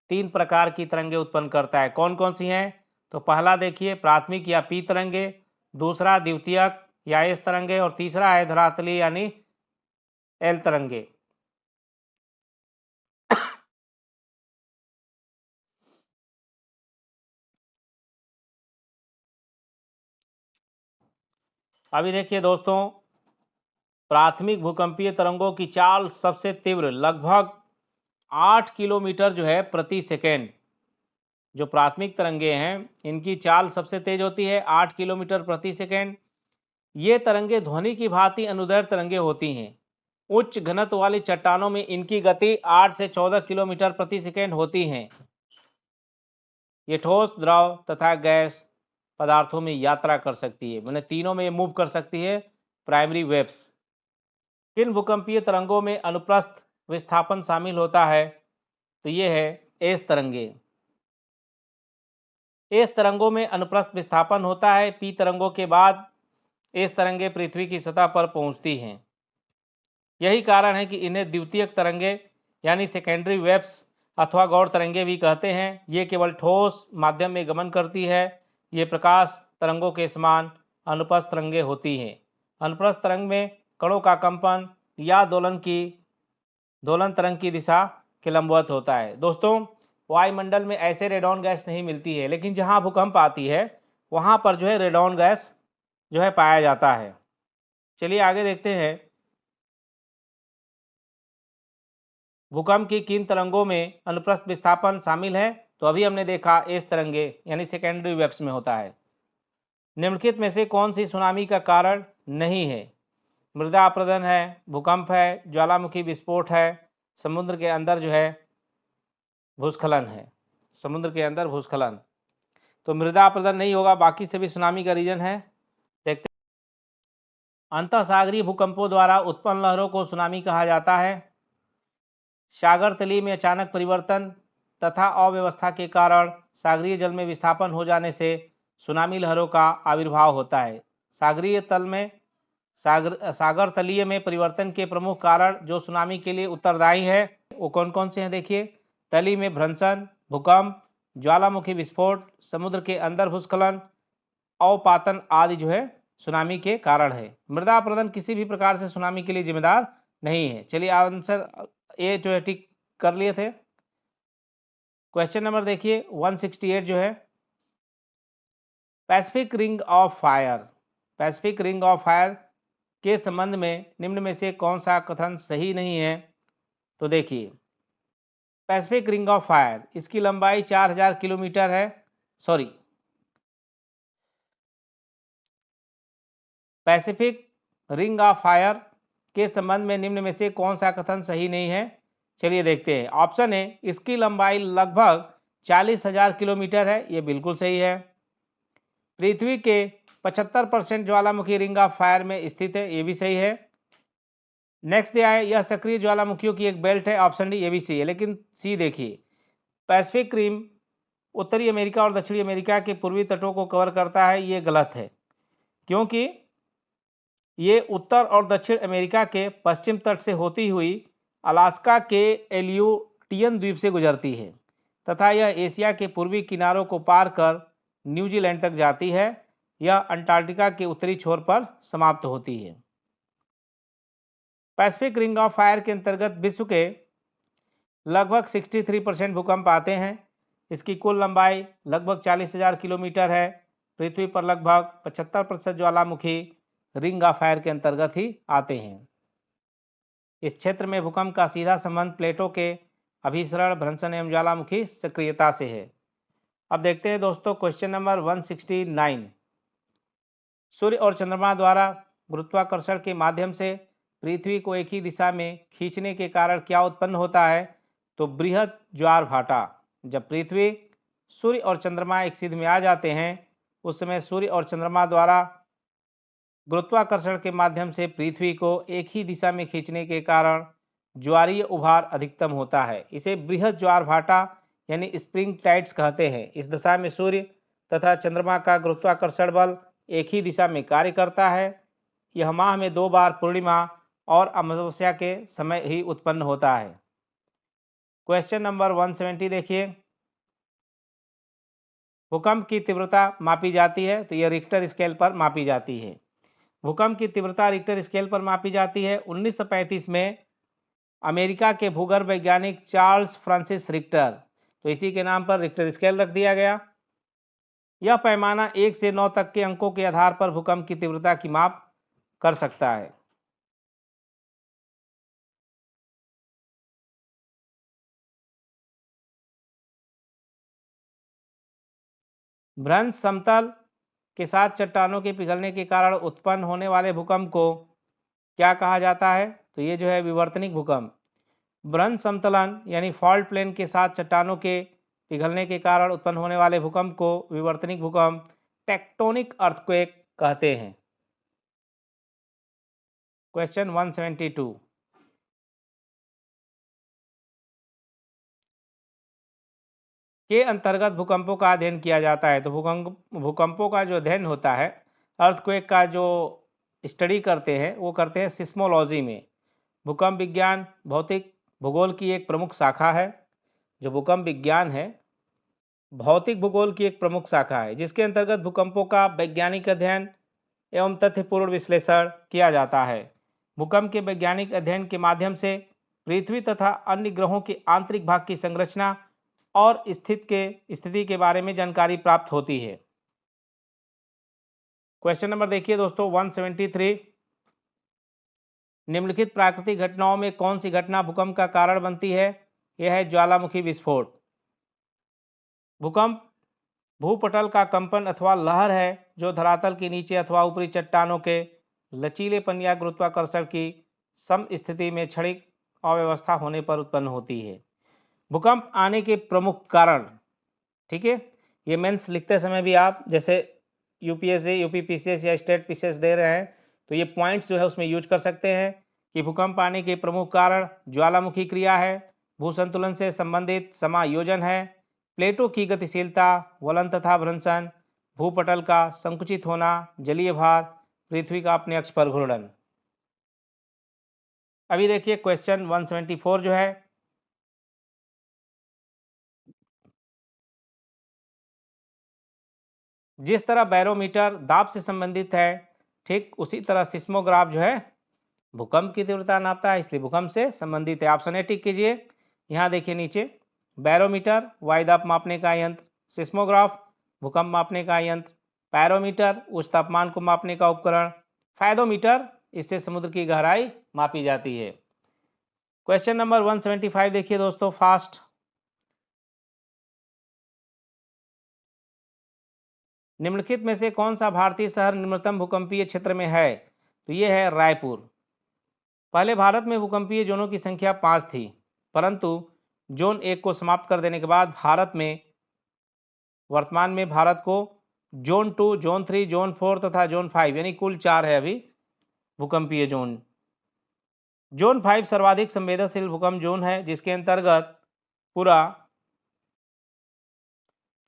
3 प्रकार की तरंगें उत्पन्न करता है। कौन कौन सी हैं? तो पहला देखिए प्राथमिक या पी तरंगे, दूसरा द्वितीयक या एस तरंगे, और तीसरा है धरातलीय यानी एल तरंगे। अभी देखिए दोस्तों, प्राथमिक भूकंपीय तरंगों की चाल सबसे तीव्र लगभग 8 किलोमीटर जो है प्रति सेकेंड। जो प्राथमिक तरंगे हैं इनकी चाल सबसे तेज होती है 8 किलोमीटर प्रति सेकेंड। ये तरंगे ध्वनि की भांति अनुदैर्ध्य तरंगे होती हैं। उच्च घनत्व वाली चट्टानों में इनकी गति 8 से 14 किलोमीटर प्रति सेकेंड होती है। ये ठोस, द्रव तथा गैस पदार्थों में यात्रा कर सकती है, मैंने तीनों में ये मूव कर सकती है प्राइमरी वेव्स। किन भूकंपीय तरंगों में अनुप्रस्थ विस्थापन शामिल होता है? तो ये है एस तरंगे। एस तरंगों में अनुप्रस्थ विस्थापन होता है। पी तरंगों के बाद एस तरंगे पृथ्वी की सतह पर पहुंचती हैं। यही कारण है कि इन्हें द्वितीयक तरंगे यानी सेकेंडरी वेव्स अथवा गौड़ तरंगे भी कहते हैं। ये केवल ठोस माध्यम में गमन करती है। ये प्रकाश तरंगों के समान अनुप्रस्थ तरंगे होती हैं। अनुप्रस्थ तरंग में कणों का कंपन या दोलन तरंग की दिशा के लंबवत होता है। दोस्तों, वायुमंडल में ऐसे रेडॉन गैस नहीं मिलती है, लेकिन जहां भूकंप आती है वहां पर जो है रेडॉन गैस जो है पाया जाता है। चलिए आगे देखते हैं, भूकंप की किन तरंगों में अनुप्रस्थ विस्थापन शामिल है। तो अभी हमने देखा एस तरंगे यानी सेकेंडरी वेव्स में होता है। निम्नलिखित में से कौन सी सुनामी का कारण नहीं है। मृदा अपरदन है, भूकंप है, ज्वालामुखी विस्फोट है, समुद्र के अंदर जो है भूस्खलन है। समुद्र के अंदर भूस्खलन, तो मृदा अपरदन नहीं होगा, बाकी सभी सुनामी का रीजन है। देखते हैं, अंतःसागरीय भूकंपों द्वारा उत्पन्न लहरों को सुनामी कहा जाता है। सागर तली में अचानक परिवर्तन तथा अव्यवस्था के कारण सागरीय जल में विस्थापन हो जाने से सुनामी लहरों का आविर्भाव होता है। सागरीय तल में सागर तलीय में परिवर्तन के प्रमुख कारण जो सुनामी के लिए उत्तरदायी है वो कौन कौन से हैं। देखिए, तली में भ्रंशन, भूकंप, ज्वालामुखी विस्फोट, समुद्र के अंदर भूस्खलन, अवपातन आदि जो है सुनामी के कारण है। मृदा अपरदन किसी भी प्रकार से सुनामी के लिए जिम्मेदार नहीं है। चलिए आंसर ए जो है टिक कर लिए थे। क्वेश्चन नंबर देखिए 168 जो है, Pacific ring of fire. Pacific ring of fire के संबंध में निम्न में से कौन सा कथन सही नहीं है। तो देखिए, पैसिफिक रिंग ऑफ फायर, इसकी लंबाई 4000 किलोमीटर है। Sorry, Pacific ring of fire के संबंध में निम्न में से कौन सा कथन सही नहीं है। चलिए देखते हैं। ऑप्शन ए, इसकी लंबाई लगभग 40,000 किलोमीटर है, यह बिल्कुल सही है। पृथ्वी के 75% ज्वालामुखी रिंग ऑफ फायर में स्थित है, ये भी सही है। नेक्स्ट दिया है, यह सक्रिय ज्वालामुखियों की एक बेल्ट है, ऑप्शन डी, ये भी सही है। लेकिन सी देखिए, पैसिफिक रिम उत्तरी अमेरिका और दक्षिणी अमेरिका के पूर्वी तटों को कवर करता है, ये गलत है, क्योंकि ये उत्तर और दक्षिण अमेरिका के पश्चिम तट से होती हुई अलास्का के एलियोटियन द्वीप से गुजरती है तथा यह एशिया के पूर्वी किनारों को पार कर न्यूजीलैंड तक जाती है। यह अंटार्कटिका के उत्तरी छोर पर समाप्त होती है। पैसिफिक रिंग ऑफ फायर के अंतर्गत विश्व के लगभग 63% भूकंप आते हैं। इसकी कुल लंबाई लगभग 40,000 किलोमीटर है। पृथ्वी पर लगभग 75% ज्वालामुखी रिंग ऑफ फायर के अंतर्गत ही आते हैं। इस क्षेत्र में भूकंप का सीधा संबंध प्लेटों के अभिसरण, भ्रंशन एवं ज्वालामुखी सक्रियता से है। अब देखते हैं दोस्तों क्वेश्चन नंबर 169। सूर्य और चंद्रमा द्वारा गुरुत्वाकर्षण के माध्यम से पृथ्वी को एक ही दिशा में खींचने के कारण क्या उत्पन्न होता है। तो बृहद ज्वार भाटा। जब पृथ्वी, सूर्य और चंद्रमा एक सिध में आ जाते हैं उस समय सूर्य और चंद्रमा द्वारा गुरुत्वाकर्षण के माध्यम से पृथ्वी को एक ही दिशा में खींचने के कारण ज्वारीय उभार अधिकतम होता है। इसे बृहद ज्वार भाटा यानी स्प्रिंग टाइड्स कहते हैं। इस दशा में सूर्य तथा चंद्रमा का गुरुत्वाकर्षण बल एक ही दिशा में कार्य करता है। यह माह में 2 बार पूर्णिमा और अमावस्या के समय ही उत्पन्न होता है। क्वेश्चन नंबर 170 देखिए, भूकंप की तीव्रता मापी जाती है, तो यह रिक्टर स्केल पर मापी जाती है। भूकंप की तीव्रता रिक्टर स्केल पर मापी जाती है। 1935 में अमेरिका के भूगर्भ वैज्ञानिक चार्ल्स फ्रांसिस रिक्टर, तो इसी के नाम पर रिक्टर स्केल रख दिया गया। यह पैमाना 1 से 9 तक के अंकों के आधार पर भूकंप की तीव्रता की माप कर सकता है। भ्रंश समतल के साथ चट्टानों के पिघलने के कारण उत्पन्न होने वाले भूकंप को क्या कहा जाता है। तो ये जो है विवर्तनिक भूकंप। भ्रंश समतलन यानी फॉल्ट प्लेन के साथ चट्टानों के पिघलने के कारण उत्पन्न होने वाले भूकंप को विवर्तनिक भूकंप, टेक्टोनिक अर्थक्वेक कहते हैं। क्वेश्चन 172, के अंतर्गत भूकंपों का अध्ययन किया जाता है। तो भूकंपों का जो अध्ययन होता है, अर्थक्वेक का जो स्टडी करते हैं वो करते हैं सिस्मोलॉजी में। भूकंप विज्ञान भौतिक भूगोल की एक प्रमुख शाखा है। जो भूकंप विज्ञान है भौतिक भूगोल की एक प्रमुख शाखा है, जिसके अंतर्गत भूकंपों का वैज्ञानिक अध्ययन एवं तथ्यपूर्ण विश्लेषण किया जाता है। भूकंप के वैज्ञानिक अध्ययन के माध्यम से पृथ्वी तथा अन्य ग्रहों के आंतरिक भाग की संरचना और स्थिति के बारे में जानकारी प्राप्त होती है। क्वेश्चन नंबर देखिए दोस्तों 173, निम्नलिखित प्राकृतिक घटनाओं में कौन सी घटना भूकंप का कारण बनती है? यह है ज्वालामुखी विस्फोट। भूकंप भूपटल का कंपन अथवा लहर है जो धरातल के नीचे अथवा ऊपरी चट्टानों के लचीलेपन या गुरुत्वाकर्षण की सम स्थिति में क्षणिक अव्यवस्था होने पर उत्पन्न होती है। भूकंप आने के प्रमुख कारण, ठीक है, ये मेंस लिखते समय भी आप जैसे यूपीएससी, यूपीपीसीएस या स्टेट पीसीएस दे रहे हैं तो ये पॉइंट्स जो है उसमें यूज कर सकते हैं कि भूकंप आने के प्रमुख कारण ज्वालामुखी क्रिया है, भूसंतुलन से संबंधित समायोजन है, प्लेटों की गतिशीलता, वलन तथा भ्रंशन, भूपटल का संकुचित होना, जलीय भार, पृथ्वी का अपने अक्ष पर घूर्णन। अभी देखिए क्वेश्चन 174 जो है, जिस तरह बैरोमीटर दाब से संबंधित है ठीक उसी तरह सिस्मोग्राफ जो है भूकंप की तीव्रता नापता है, इसलिए भूकंप से संबंधित है। ऑप्शन ए टिक कीजिए। यहाँ देखिए नीचे बैरोमीटर वायुदाब मापने का यंत्र, सिस्मोग्राफ भूकंप मापने का यंत्र, पैरोमीटर उच्च तापमान को मापने का उपकरण, फायदोमीटर इससे समुद्र की गहराई मापी जाती है। क्वेश्चन नंबर 175 देखिए दोस्तों फास्ट। निम्नलिखित में से कौन सा भारतीय शहर निम्नतम भूकंपीय क्षेत्र में है? तो ये है रायपुर। पहले भारत में भूकंपीय जोनों की संख्या 5 थी, परंतु जोन 1 को समाप्त कर देने के बाद वर्तमान में भारत को जोन 2, जोन 3, जोन 4 तथा जोन 5 यानी कुल 4 है अभी भूकंपीय जोन। जोन 5 सर्वाधिक संवेदनशील भूकंप जोन है, जिसके अंतर्गत पूरा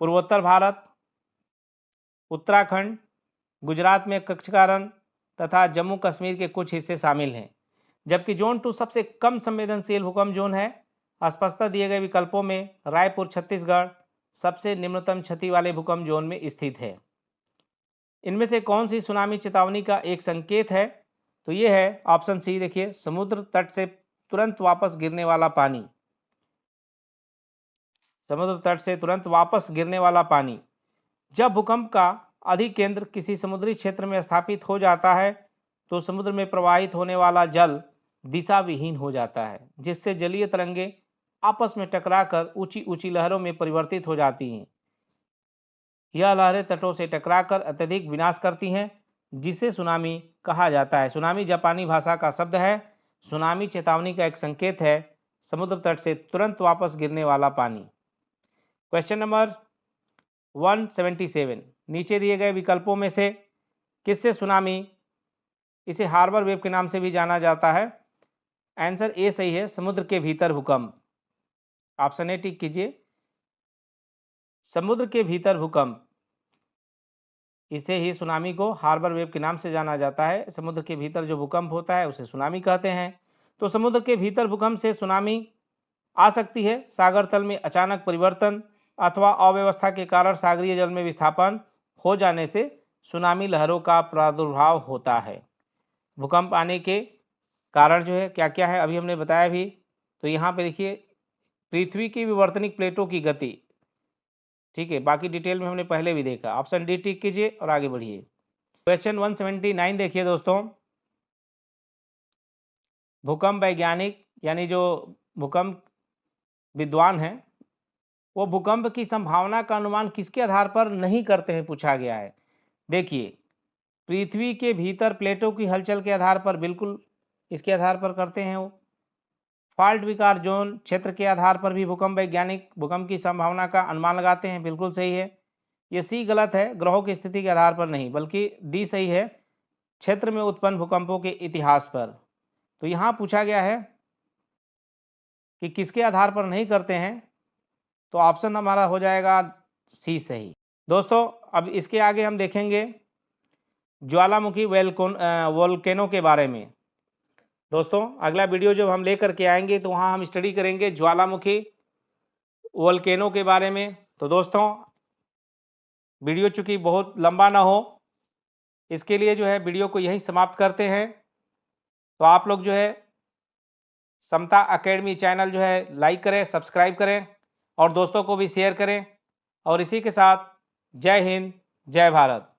पूर्वोत्तर भारत, उत्तराखंड, गुजरात में कच्छकारण तथा जम्मू कश्मीर के कुछ हिस्से शामिल हैं। जबकि जोन 2 सबसे कम संवेदनशील भूकंप जोन है। स्पष्टता दिए गए विकल्पों में रायपुर छत्तीसगढ़ सबसे निम्नतम क्षति वाले भूकंप जोन में स्थित है। इनमें से कौन सी सुनामी चेतावनी का एक संकेत है? तो यह है ऑप्शन सी, देखिए समुद्र तट से तुरंत वापस गिरने वाला पानी। समुद्र तट से तुरंत वापस गिरने वाला पानी। जब भूकंप का अधिकेंद्र किसी समुद्री क्षेत्र में स्थापित हो जाता है तो समुद्र में प्रवाहित होने वाला जल दिशा विहीन हो जाता है, जिससे जलीय तरंगे आपस में टकराकर ऊंची ऊंची लहरों में परिवर्तित हो जाती हैं। यह लहरें तटों से टकराकर अत्यधिक विनाश करती हैं, जिसे सुनामी कहा जाता है। सुनामी जापानी भाषा का शब्द है। सुनामी चेतावनी का एक संकेत है समुद्र तट से तुरंत वापस गिरने वाला पानी। क्वेश्चन नंबर 177, नीचे दिए गए विकल्पों में से किससे सुनामी, इसे हार्बर वेव के नाम से भी जाना जाता है? आंसर ए सही है, समुद्र के भीतर भूकंप। ऑप्शन ए टिक कीजिए। समुद्र के भीतर भूकंप, इसे ही सुनामी को हार्बर वेव के नाम से जाना जाता है। समुद्र के भीतर जो भूकंप होता है उसे सुनामी कहते हैं। तो समुद्र के भीतर भूकंप से सुनामी आ सकती है सागर तल में अचानक परिवर्तन अथवा अव्यवस्था के कारण सागरीय जल में विस्थापन हो जाने से सुनामी लहरों का प्रादुर्भाव होता है। भूकंप आने के कारण जो है क्या क्या है अभी हमने बताया भी। तो यहाँ पे देखिए पृथ्वी की विवर्तनिक प्लेटों की गति, ठीक है, बाकी डिटेल में हमने पहले भी देखा। ऑप्शन डी टिक कीजिए और आगे बढ़िए। क्वेश्चन 179 देखिए दोस्तों, भूकंप वैज्ञानिक यानी जो भूकंप विद्वान हैं वो भूकंप की संभावना का अनुमान किसके आधार पर नहीं करते हैं, पूछा गया है। देखिए पृथ्वी के भीतर प्लेटों की हलचल के आधार पर बिल्कुल इसके आधार पर करते हैं। वो फॉल्ट विकार जोन क्षेत्र के आधार पर भी भूकंप वैज्ञानिक भूकंप की संभावना का अनुमान लगाते हैं, बिल्कुल सही है। ये सी गलत है, ग्रहों की स्थिति के आधार पर नहीं, बल्कि डी सही है, क्षेत्र में उत्पन्न भूकंपों के इतिहास पर। तो यहाँ पूछा गया है कि किसके आधार पर नहीं करते हैं, तो ऑप्शन हमारा हो जाएगा सी सही। दोस्तों अब इसके आगे हम देखेंगे ज्वालामुखी वोल्केनो के बारे में। दोस्तों अगला वीडियो जब हम लेकर के आएंगे तो वहाँ हम स्टडी करेंगे ज्वालामुखी वोल्केनो के बारे में। तो दोस्तों वीडियो चूँकि बहुत लंबा ना हो, इसके लिए जो है वीडियो को यहीं समाप्त करते हैं। तो आप लोग जो है समता अकेडमी चैनल जो है लाइक करें, सब्सक्राइब करें और दोस्तों को भी शेयर करें। और इसी के साथ जय हिंद, जय भारत।